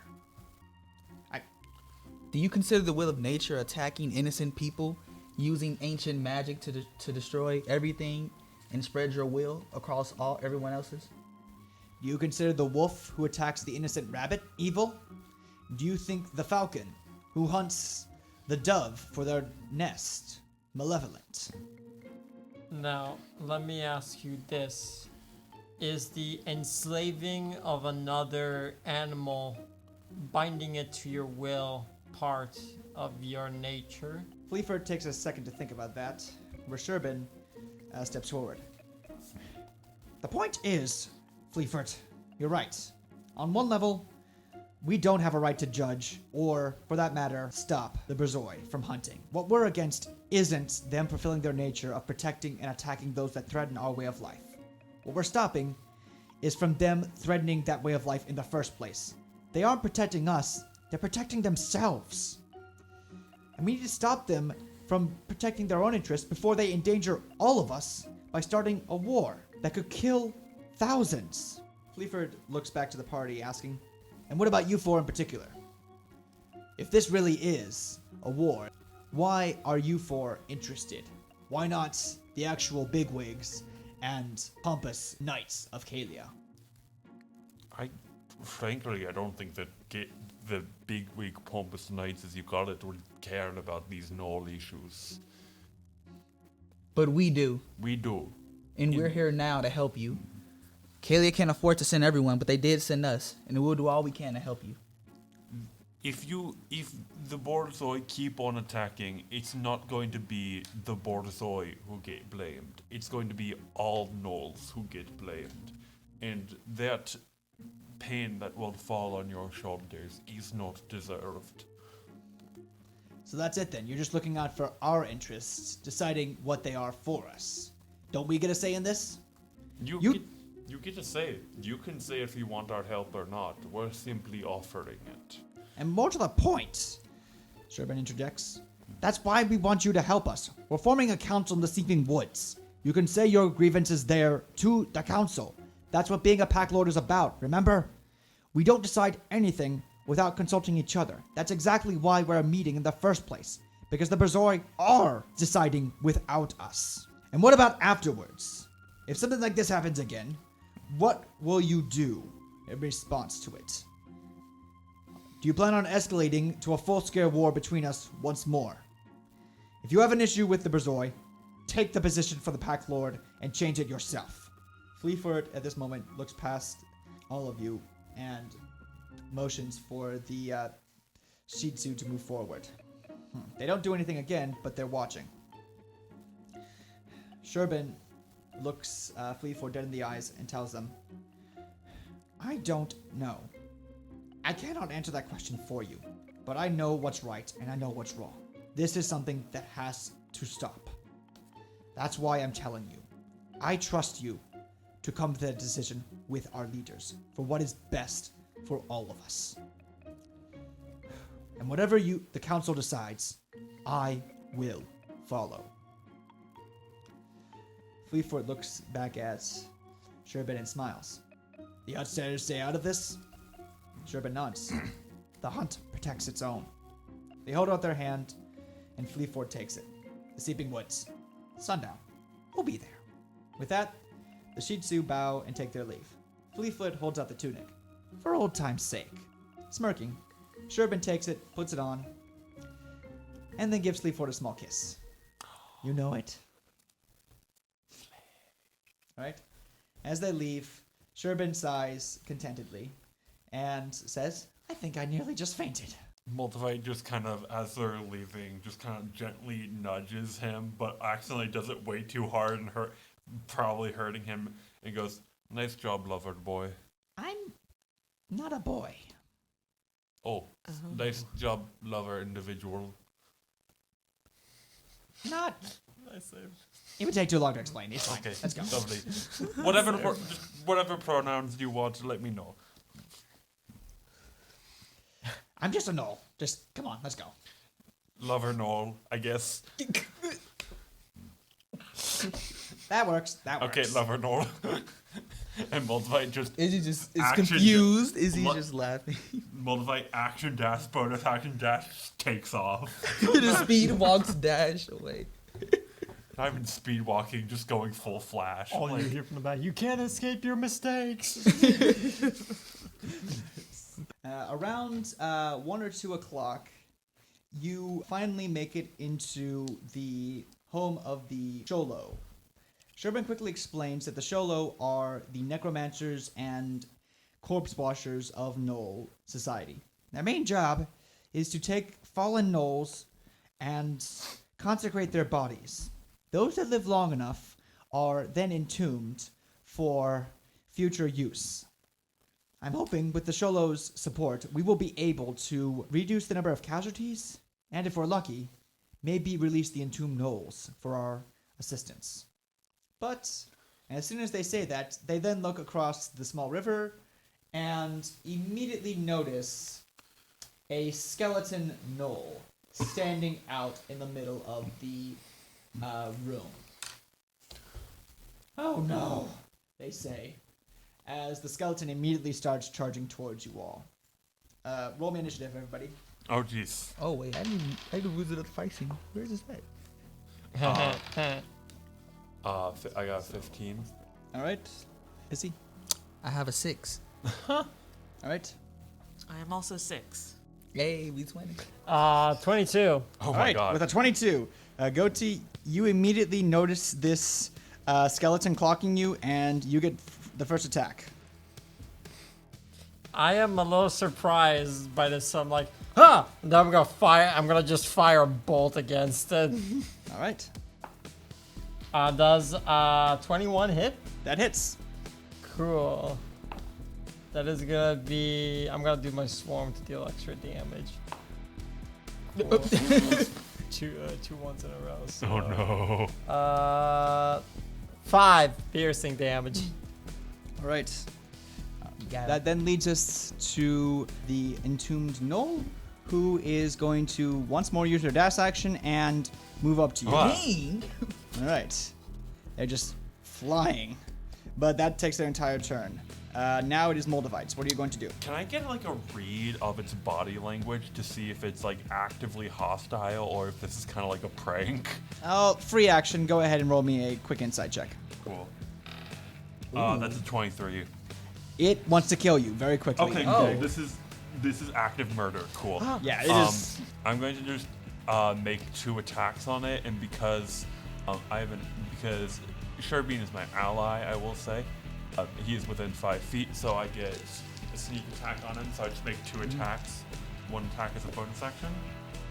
Do you consider the will of nature attacking innocent people using ancient magic to destroy everything and spread your will across everyone else's? Do you consider the wolf who attacks the innocent rabbit evil? Do you think the falcon who hunts the dove for their nest malevolent? Now, let me ask you this. Is the enslaving of another animal, binding it to your will, part of your nature? Fleaford takes a second to think about that, where Sherbin steps forward. The point is, Fleaford, you're right. On one level, we don't have a right to judge, or, for that matter, stop the Borzoi from hunting. What we're against isn't them fulfilling their nature of protecting and attacking those that threaten our way of life. What we're stopping is from them threatening that way of life in the first place. They aren't protecting us, they're protecting themselves. And we need to stop them from protecting their own interests before they endanger all of us by starting a war that could kill thousands. Fleaford looks back to the party, asking, and what about you four in particular? If this really is a war, why are you four interested? Why not the actual bigwigs and pompous knights of Kaylia? Frankly, I don't think that the bigwig pompous knights, as you call it, would care about these gnoll issues. But we do. We do. And we're here now to help you. Kaylia can't afford to send everyone, but they did send us, and we'll do all we can to help you. If the Borzoi keep on attacking, it's not going to be the Borzoi who get blamed. It's going to be all gnolls who get blamed. And that pain that will fall on your shoulders is not deserved. So that's it then. You're just looking out for our interests, deciding what they are for us. Don't we get a say in this? You get to say it. You can say if you want our help or not. We're simply offering it. And more to the point, Sherbin interjects, that's why we want you to help us. We're forming a council in the Sleeping Woods. You can say your grievances there to the council. That's what being a pack lord is about, remember? We don't decide anything without consulting each other. That's exactly why we're meeting in the first place. Because the Borzoi are deciding without us. And what about afterwards? If something like this happens again, what will you do in response to it? Do you plan on escalating to a full-scale war between us once more? If you have an issue with the Borzoi, take the position for the Pack Lord and change it yourself. Fleaford at this moment looks past all of you and motions for the Shih Tzu to move forward. They don't do anything again, but they're watching. Sherbin looks Fleaford dead in the eyes and tells them, I don't know. I cannot answer that question for you, but I know what's right and I know what's wrong. This is something that has to stop. That's why I'm telling you. I trust you to come to that decision with our leaders for what is best for all of us. And whatever the council decides, I will follow. Fleaford looks back at Sherbin and smiles. The outsiders stay out of this? Sherbin nods. The hunt protects its own. They hold out their hand, and Fleaford takes it. The Sleeping Woods. Sundown. We'll be there. With that, the Shih Tzu bow and take their leave. Fleaford holds out the tunic. For old time's sake. Smirking, Sherbin takes it, puts it on, and then gives Fleaford a small kiss. You know it. Right? As they leave, Sherbin sighs contentedly and says, I think I nearly just fainted. Multivite just kind of, as they're leaving, just kind of gently nudges him, but accidentally does it way too hard and probably hurting him, and goes, Nice job, lover boy. I'm not a boy. Oh, nice job, lover individual. Not. I save. It would take too long to explain. It's fine. Okay, Let's go. lovely. Whatever pronouns you want, let me know. I'm just a gnoll. Just come on, let's go. Lover Noel, I guess. That works. That works. Okay, lover Noel. And Multivite just Izzy just is Action. confused. Izzy's What? just laughing. Multivite action dash, bonus action dash takes off. The speed walks dash away. Not even speed walking, just going full flash. All Like, you hear from the back, you can't escape your mistakes. Around 1 or 2 o'clock, you finally make it into the home of the Sholo. Sherburne quickly explains that the Sholo are the necromancers and corpse washers of Gnoll society. Their main job is to take fallen gnolls and consecrate their bodies. Those that live long enough are then entombed for future use. I'm hoping with the Sholo's support, we will be able to reduce the number of casualties, and if we're lucky, maybe release the entombed gnolls for our assistance. But as soon as they say that, they then look across the small river and immediately notice a skeleton gnoll standing out in the middle of the room. Oh no, they say, as the skeleton immediately starts charging towards you all. Roll me initiative, everybody. oh jeez. Oh wait, I didn't lose it at the fight scene. Where's this at? I got 15. All right. Izzy? I have a 6. All right. I am also 6. Yay, we 20. 22. Oh All my right, god. with a 22, Goatee, you immediately notice this skeleton clocking you, and you get the first attack. I am a little surprised by this. So I'm like, huh! And then I'm gonna just fire a bolt against it. All right. Does 21 hit? That hits. Cool. That is gonna be. I'm gonna do my swarm to deal extra damage. Cool. two ones in a row. So, Oh no. 5 piercing damage. All right. Got That then leads us to the entombed gnoll, who is going to once more use their dash action and move up to you. Wow. Dang. All right. They're just flying, but that takes their entire turn. Now it is Moldavites. What are you going to do? Can I get like a read of its body language to see if it's like actively hostile or if this is kind of like a prank? Oh, free action. Go ahead and roll me a quick insight check. Cool. That's a 23. It wants to kill you very quickly. Okay, Oh. cool. This is active murder. Cool. Yeah, it is. I'm going to just make 2 attacks on it, and because because Sherbine is my ally, I will say. He is within 5 feet, so I get a sneak attack on him. So I just make 2 attacks. 1 attack as a bonus action.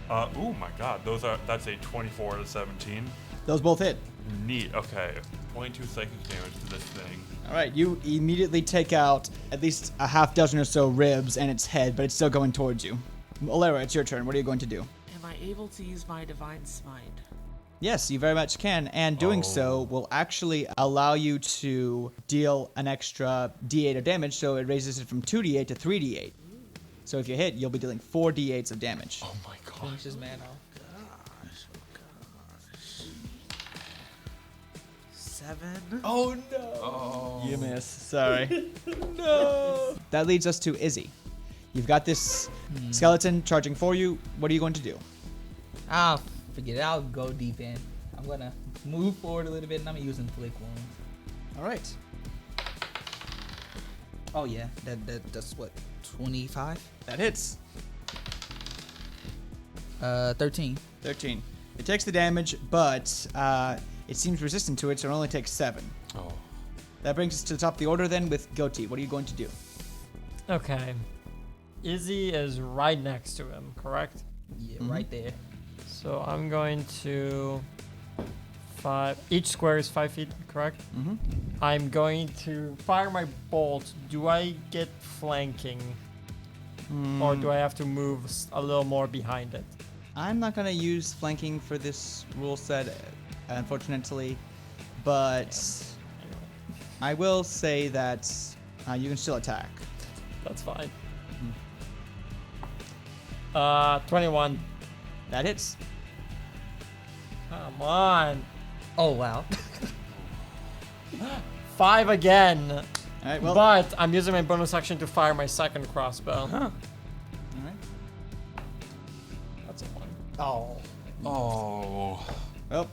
Oh my god, that's a 24 out of 17. Those both hit. Neat. Okay, 22 psychic damage to this thing. All right, you immediately take out at least a half dozen or so ribs and its head, but it's still going towards you. Olera, it's your turn. What are you going to do? Am I able to use my divine smite? Yes, you very much can, and doing so will actually allow you to deal an extra d8 of damage, so it raises it from 2d8 to 3d8. So if you hit, you'll be dealing 4 d8s of damage. Oh my god. Finish his man off. 7. Oh no! You miss. Sorry. No! That leads us to Izzy. You've got this skeleton charging for you. What are you going to do? Ah, forget it. I'll go deep in. I'm gonna move forward a little bit, and I'm using Inflict Wounds. All right. Oh yeah, that's what, 25? That hits. 13. 13. It takes the damage, but it seems resistant to it, so it only takes 7. Oh. That brings us to the top of the order then with Goatee. What are you going to do? Okay. Izzy is right next to him, correct? Yeah, right there. So I'm going to 5. Each square is 5 feet, correct? Mm-hmm. I'm going to fire my bolt. Do I get flanking? Or do I have to move a little more behind it? I'm not going to use flanking for this rule set, unfortunately, but I will say that you can still attack. That's fine. 21. That hits. Come on. Oh, wow. 5 again. All right, well, But I'm using my bonus action to fire my second crossbow. all right. That's a 1. Oh. Oh. Well,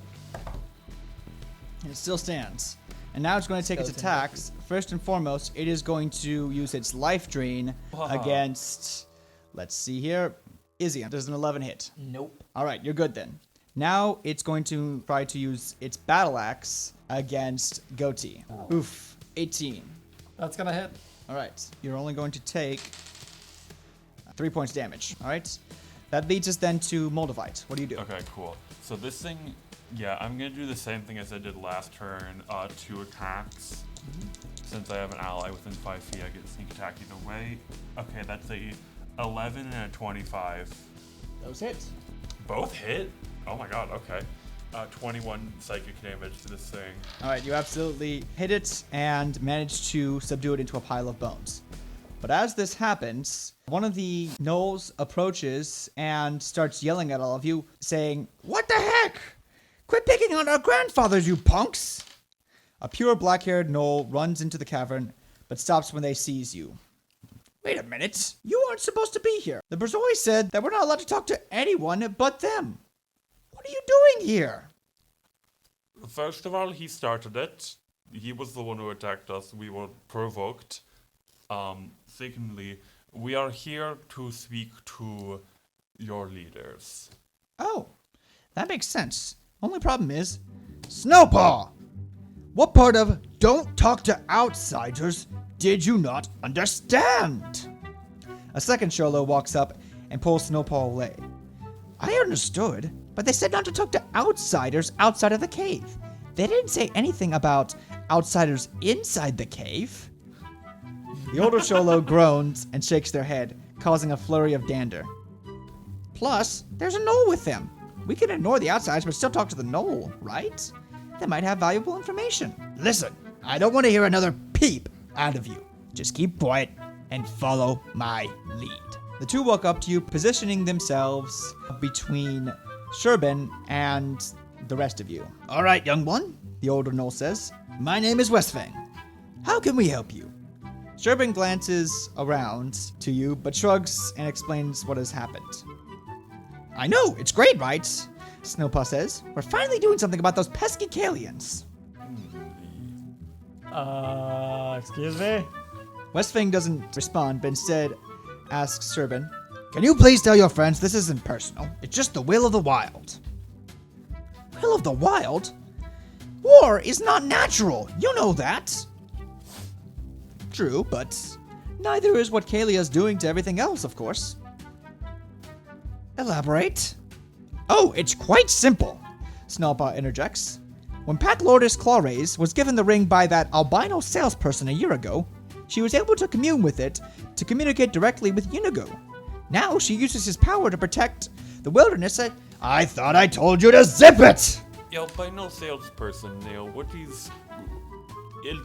it still stands. And now it's going to take its Skeleton attacks. First and foremost, it is going to use its life drain against, let's see here, Izzy. Does an 11 hit? Nope. All right, you're good then. Now it's going to try to use its battle axe against Goatee. Oof, 18. That's gonna hit. All right, you're only going to take 3 points damage. All right, that leads us then to Moldavite. What do you do? Okay, cool. So this thing, yeah, I'm gonna do the same thing as I did last turn. 2 attacks. Since I have an ally within 5 feet, I get sneak attack either way. Okay, that's a 11 and a 25. Those hit. Both hit? Oh my god, okay. 21 psychic damage to this thing. All right, you absolutely hit it and manage to subdue it into a pile of bones. But as this happens, one of the gnolls approaches and starts yelling at all of you, saying, "What the heck? Quit picking on our grandfathers, you punks!" A pure black-haired gnoll runs into the cavern, but stops when they seize you. Wait a minute. You aren't supposed to be here. The Borzoi said that we're not allowed to talk to anyone but them. What are you doing here? First of all, he started it. He was the one who attacked us. We were provoked. Secondly, we are here to speak to your leaders. Oh, that makes sense. Only problem is, Snowpaw! What part of don't talk to outsiders did you not understand? A second Sholo walks up and pulls Snowpaw away. I understood, but they said not to talk to outsiders outside of the cave. They didn't say anything about outsiders inside the cave. The older Sholo groans and shakes their head, causing a flurry of dander. Plus, there's a gnoll with them. We can ignore the outsiders but still talk to the gnoll, right? They might have valuable information. Listen, I don't want to hear another peep out of you. Just keep quiet and follow my lead. The two walk up to you, positioning themselves between Sherbin and the rest of you. All right, young one, the older gnoll says. My name is Westfang. How can we help you? Sherbin glances around to you, but shrugs and explains what has happened. I know, it's great, right? Snowpaw says. We're finally doing something about those pesky Kaylians. Excuse me? Westfang doesn't respond, but instead asks Sherbin, can you please tell your friends this isn't personal? It's just the will of the wild. Will of the wild? War is not natural. You know that. True, but neither is what Kaylia's doing to everything else, of course. Elaborate. Oh, it's quite simple, Snowpaw interjects. When Pack Lordess Clawrays was given the ring by that albino salesperson a year ago, she was able to commune with it to communicate directly with Unigo. Now she uses his power to protect the wilderness. I thought I told you to zip it! Albino salesperson, Neil, what is...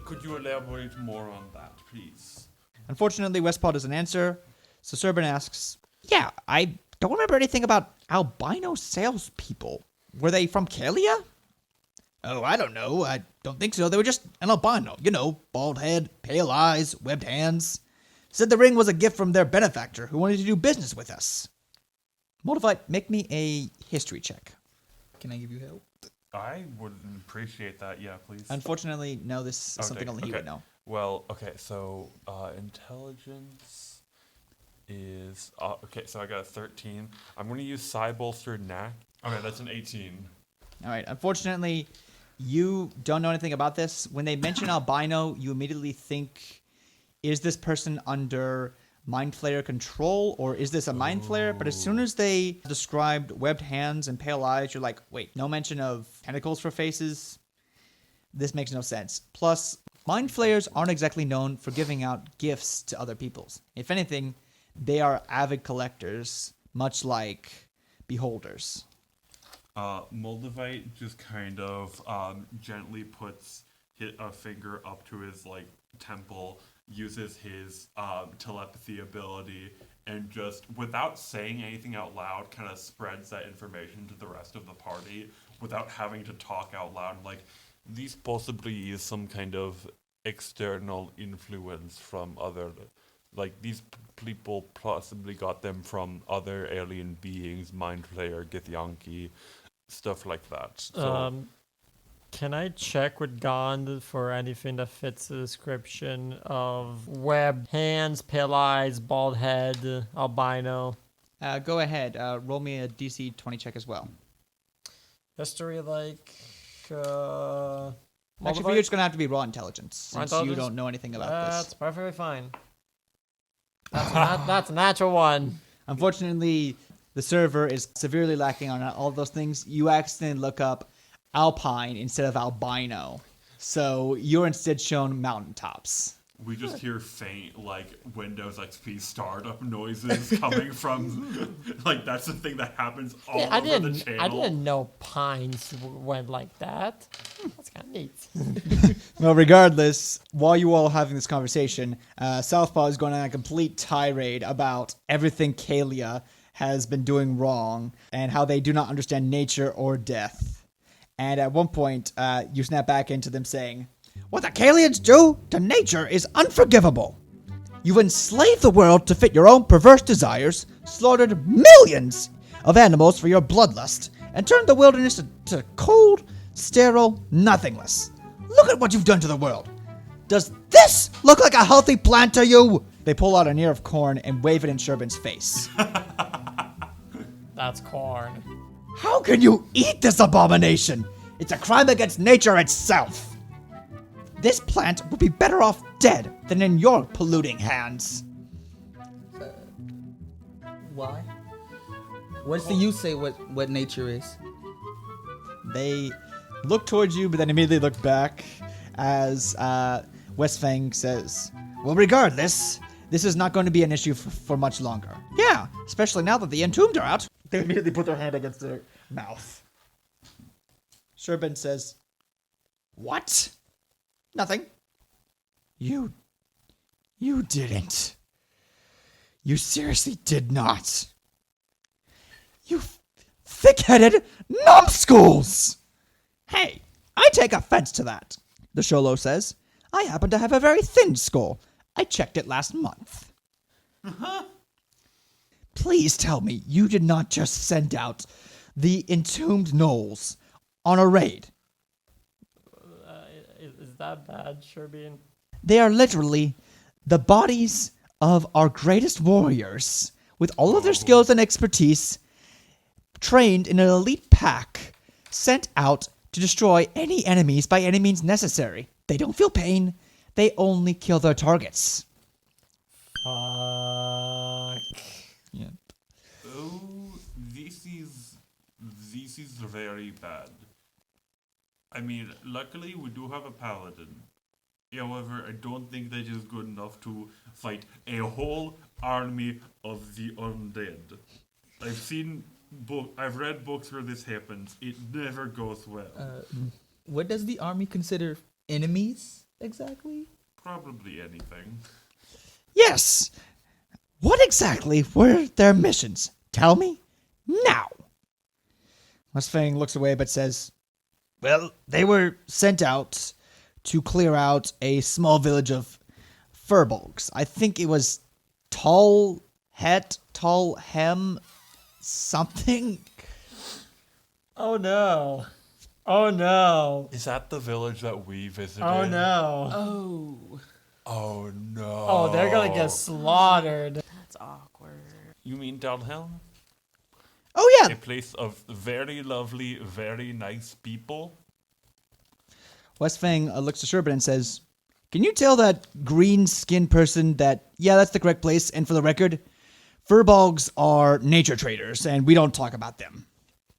Could you elaborate more on that, please? Unfortunately, Westpaw doesn't answer, so Sherbin asks, yeah, I don't remember anything about albino salespeople. Were they from Kaylia? Oh, I don't know. I don't think so. They were just an albino. You know, bald head, pale eyes, webbed hands. Said the ring was a gift from their benefactor who wanted to do business with us. Moldavite, make me a history check. Can I give you help? I would appreciate that, yeah, please. Unfortunately, no, this is something only he would know. Well, okay, so intelligence is... okay, so I got a 13. I'm going to use Psi-Bolstered Knack. Okay, that's an 18. All right, unfortunately, you don't know anything about this. When they mention albino, you immediately think, is this person under mind flayer control, or is this a mind flayer? But as soon as they described webbed hands and pale eyes, you're like, wait, no mention of tentacles for faces? This makes no sense. Plus, mind flayers aren't exactly known for giving out gifts to other peoples. If anything, they are avid collectors, much like beholders. Moldavite just kind of gently puts a finger up to his temple, uses his telepathy ability, and just without saying anything out loud, kind of spreads that information to the rest of the party without having to talk out loud. Like, these possibly is some kind of external influence from other. Like, these people possibly got them from other alien beings, Mind Flayer, Githyanki, stuff like that. So, Can I check with Gond for anything that fits the description of webbed hands, pale eyes, bald head, albino? Go ahead. Roll me a DC 20 check as well. History Actually, for you, it's going to have to be raw intelligence, since you don't know anything about That's this. perfectly fine. That's a natural one. Unfortunately, the server is severely lacking on all those things. You accidentally look up alpine instead of albino. So you're instead shown mountaintops. we just hear faint, Windows XP startup noises coming from, that's the thing that happens all over the channel. I didn't know pines went like that. That's kind of neat. Well, regardless, while you all are having this conversation, Southpaw is going on a complete tirade about everything Kaylia has been doing wrong and how they do not understand nature or death. And at one point, you snap back into them saying, "What the Kaylians do to nature is unforgivable. You've enslaved the world to fit your own perverse desires, slaughtered millions of animals for your bloodlust, and turned the wilderness to cold, sterile nothingness. Look at what you've done to the world. Does this look like a healthy plant to you?" They pull out an ear of corn and wave it in Sherbin's face. That's corn. "How can you eat this abomination? It's a crime against nature itself. This plant would be better off dead than in your polluting hands." Why? What's the use say what nature is? They look towards you, but then immediately look back as Westfang says, "Well, regardless, this is not going to be an issue for much longer. Yeah, especially now that the entombed are out." They immediately put their hand against their mouth. Sherbin says, "What? Nothing. You didn't. You seriously did not. You thick-headed numbskulls!" "Hey, I take offense to that," the Sholo says. "I happen to have a very thin skull. I checked it last month." "Please tell me you did not just send out the entombed gnolls on a raid." Is that bad, Sherbin? "They are literally the bodies of our greatest warriors, with all of their skills and expertise, trained in an elite pack, sent out to destroy any enemies by any means necessary. They don't feel pain. They only kill their targets." Fuck. Yeah. Oh, this is very bad. I mean, luckily we do have a paladin. However, I don't think that is good enough to fight a whole army of the undead. I've read books where this happens. It never goes well. What does the army consider enemies exactly? Probably anything. "Yes. What exactly were their missions? Tell me now." Mustfang looks away but says, "Well, they were sent out to clear out a small village of furbolgs. I think it was Tall Hem, something." Oh no. Oh no. Is that the village that we visited? Oh no. Oh, Oh no. Oh, they're gonna get slaughtered. that's awkward. You mean Dalhelm? "Oh yeah, A place of very lovely, very nice people? Westfang looks to Sherbin and says, can you tell that green-skinned person that, yeah, that's the correct place, and for the record, furbolgs are nature traders, and we don't talk about them.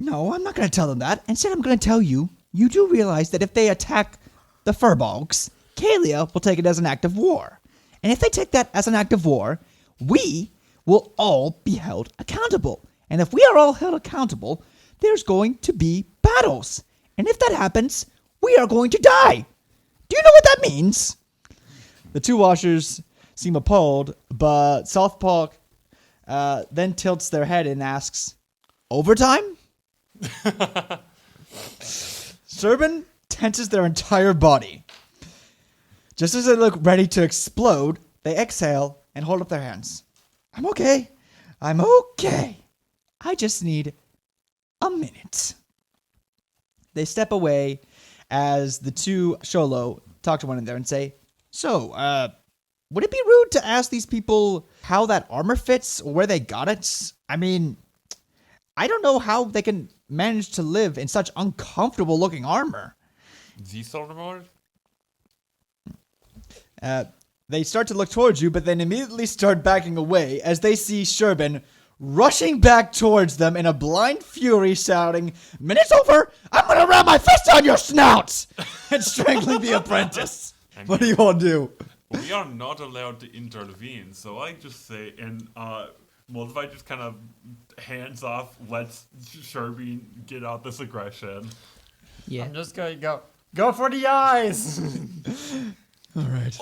No, I'm not going to tell them that. Instead, I'm going to tell you, you do realize that if they attack the furbolgs, Kaylia will take it as an act of war. And if they take that as an act of war, we will all be held accountable. And if we are all held accountable, there's going to be battles. And if that happens, we are going to die. Do you know what that means? The two washers seem appalled, but Southpaw then tilts their head and asks, overtime? Serban tenses their entire body. Just as they look ready to explode, they exhale and hold up their hands. I'm okay. I'm okay. I just need a minute. They step away as the two Sholo talk to one another and say, so, would it be rude to ask these people how that armor fits or where they got it? I mean, I don't know how they can manage to live in such uncomfortable looking armor. These armor? They start to look towards you, but then immediately start backing away as they see Sherbin rushing back towards them in a blind fury, shouting, "Minute's over! I'm gonna ram my fist on your snout!" and strangling the apprentice. What do you all do? We are not allowed to intervene, so I just say, and Borzoi just kind of hands off, lets Sherbin get out this aggression. Yeah. I'm just going to go for the eyes. All right.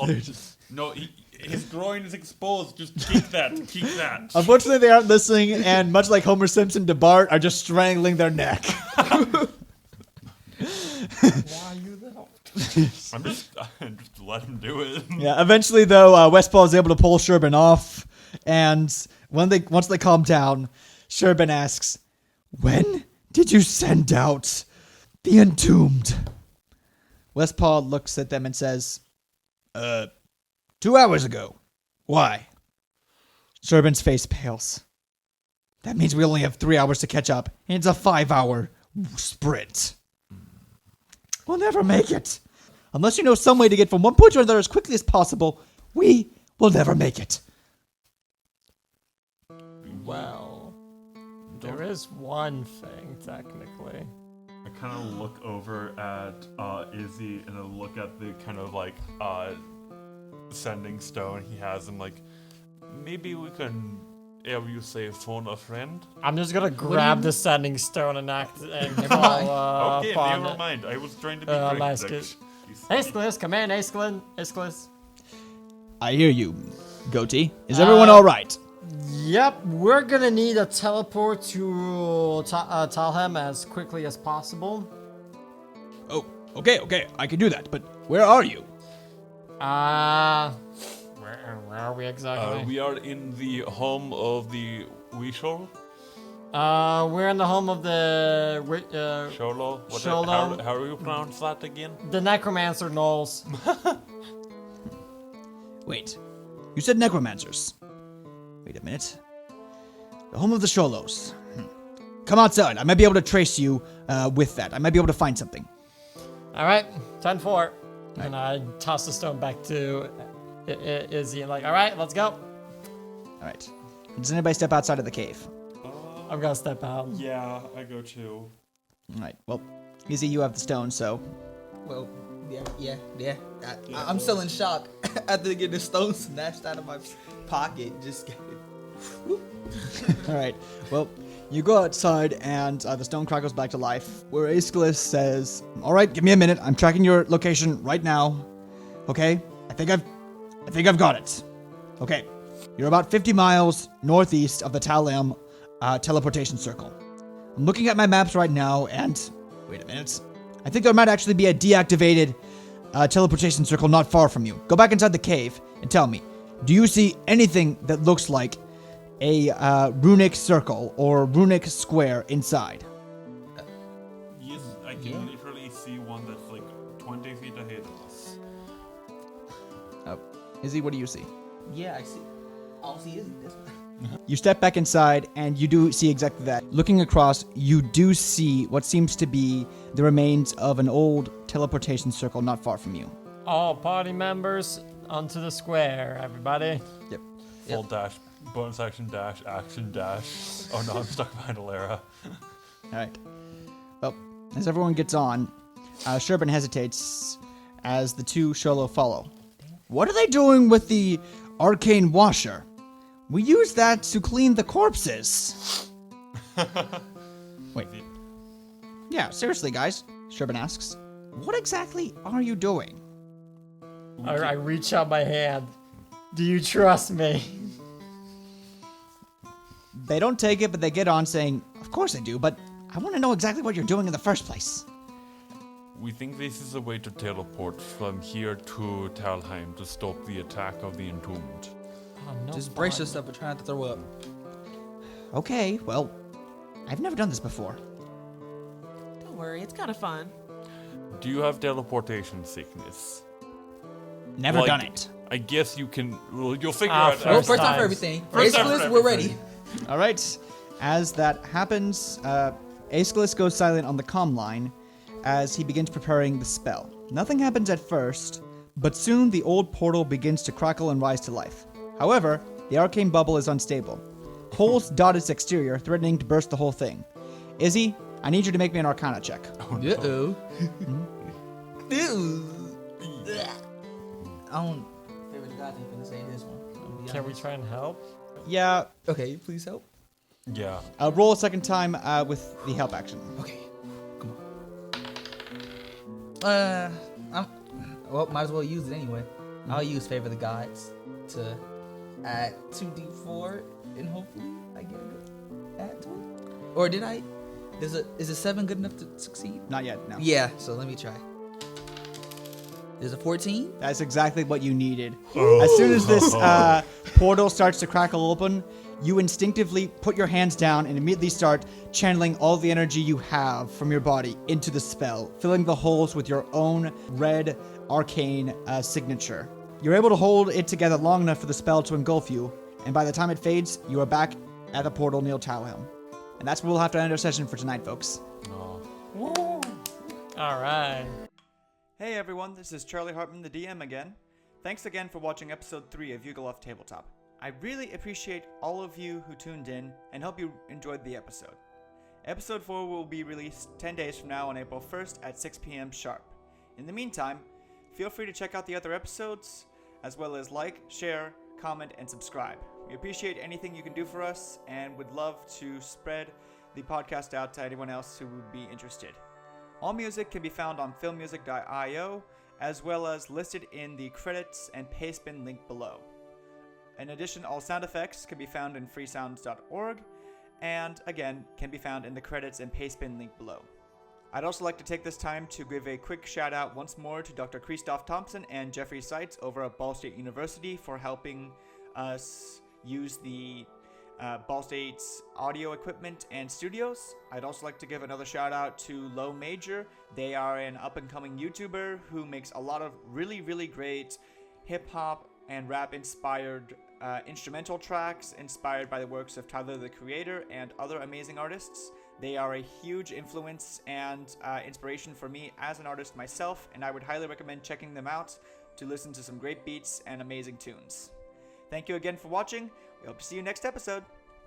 No, his groin is exposed. Just keep that. Keep that. Unfortunately, they aren't listening, and much like Homer Simpson to Bart, are just strangling their neck. Why you though? I'm just let him do it. Yeah. Eventually, though, Westpaw is able to pull Sherbin off, and once they calm down, Sherbin asks, "When did you send out the entombed?" Westpaw looks at them and says, 2 hours ago. Why? Sherbin's face pales. That means we only have 3 hours to catch up, and it's a 5-hour sprint. We'll never make it. Unless you know some way to get from one point to another as quickly as possible, we will never make it. Well, there is one thing, technically. I kind of look over at Izzy and I look at the kind of like sending stone he has and like, maybe we can, have you say, phone a friend? I'm just gonna grab the sending stone and fall Okay, upon never it. mind. I was trying to be Nice cryptic. kid. Aeschylus, come in, Aeschylus. I hear you, Goatee. Is everyone all right? Yep, we're gonna need a teleport to Talhem as quickly as possible. Oh, okay. I can do that. But where are you? Where are we exactly? We are in the home of the Weeshol. We're in the home of the Sholo. Sholo. How do you pronounce that again? the necromancer gnolls. Wait, you said necromancers. Wait a minute. The home of the Sholos. Come outside. I might be able to trace you with that. I might be able to find something. All right, 10-4. And I toss the stone back to Izzy and like, all right, let's go. All right. Does anybody step outside of the cave? I'm gonna step out. Yeah, I go too. All right. Well, Izzy, you have the stone, so. Well, yeah. I'm still in shock after getting the stone snatched out of my pocket. Just All right. Well, you go outside, and the stone crackles back to life. Where Aeschylus says, "All right, give me a minute. I'm tracking your location right now. Okay? I think I've got it. Okay. You're about 50 miles northeast of the Talam teleportation circle. I'm looking at my maps right now, and wait a minute. I think there might actually be a deactivated teleportation circle not far from you. Go back inside the cave and tell me, do you see anything that looks like a runic circle or runic square inside?" Yes, I can literally see one that's like 20 feet ahead of us. Izzy, what do you see? yeah, I see. All I see is this one. You step back inside, and you do see exactly that. Looking across, you do see what seems to be the remains of an old teleportation circle not far from you. All party members onto the square, everybody. Yep. Full dash, bonus action dash, action dash. Oh no, I'm stuck behind Alara. All right. Well, as everyone gets on, Sherbin hesitates as the two Sholo follow. What are they doing with the arcane washer? We use that to clean the corpses. Wait. Yeah, seriously, guys, Sherbin asks. What exactly are you doing? I reach out my hand. Do you trust me? They don't take it, but they get on saying, of course I do, but I want to know exactly what you're doing in the first place. We think this is a way to teleport from here to Talheim to stop the attack of the Entombed. Oh, no Just brace fun. yourself and try not to throw up. Okay, well, I've never done this before. Don't worry, it's kind of fun. Do you have teleportation sickness? Never Like, done it. I guess you can. Well, you'll figure Ah, out. Well, First first time time. for everything. First time for Aeschylus, we're ready. everything. All right. As that happens, Aeschylus goes silent on the comm line as he begins preparing the spell. Nothing happens at first, but soon the old portal begins to crackle and rise to life. However, the arcane bubble is unstable. Holes dot its exterior, threatening to burst the whole thing. Izzy, I need you to make me an Arcana check. Uh-oh. I don't... Favorite God ain't gonna say this one. I'm gonna be Can we honest. try and help? Yeah, Okay, please help. Yeah. roll a second time with the help action. Okay, come on. Well, might as well use it anyway. I'll use Favor the Gods to add 2d4 and hopefully I get a good add to it. Or did I? Is a 7 good enough to succeed? Not yet, no. Yeah, so let me try. There's a 14. That's exactly what you needed. As soon as this portal starts to crackle open, you instinctively put your hands down and immediately start channeling all the energy you have from your body into the spell, filling the holes with your own red arcane signature. You're able to hold it together long enough for the spell to engulf you, and by the time it fades, you are back at the portal near Talhelm. And that's where we'll have to end our session for tonight, folks. Oh. All right. Hey everyone, this is Charlie Hartman, the DM again. Thanks again for watching episode 3 of Yugoloth Tabletop. I really appreciate all of you who tuned in and hope you enjoyed the episode. Episode 4 will be released 10 days from now on April 1st at 6 p.m. sharp. In the meantime, feel free to check out the other episodes, as well as like, share, comment, and subscribe. We appreciate anything you can do for us and would love to spread the podcast out to anyone else who would be interested. All music can be found on filmmusic.io, as well as listed in the credits and pastebin link below. In addition, all sound effects can be found in freesounds.org, and again, can be found in the credits and pastebin link below. I'd also like to take this time to give a quick shout out once more to Dr. Christoph Thompson and Jeffrey Seitz over at Ball State University for helping us use the Ball State's audio equipment and studios. I'd also like to give another shout out to Low Major. They are an up and coming YouTuber who makes a lot of really, really great hip hop and rap inspired instrumental tracks inspired by the works of Tyler the Creator and other amazing artists. They are a huge influence and inspiration for me as an artist myself, and I would highly recommend checking them out to listen to some great beats and amazing tunes. Thank you again for watching. We hope to see you next episode.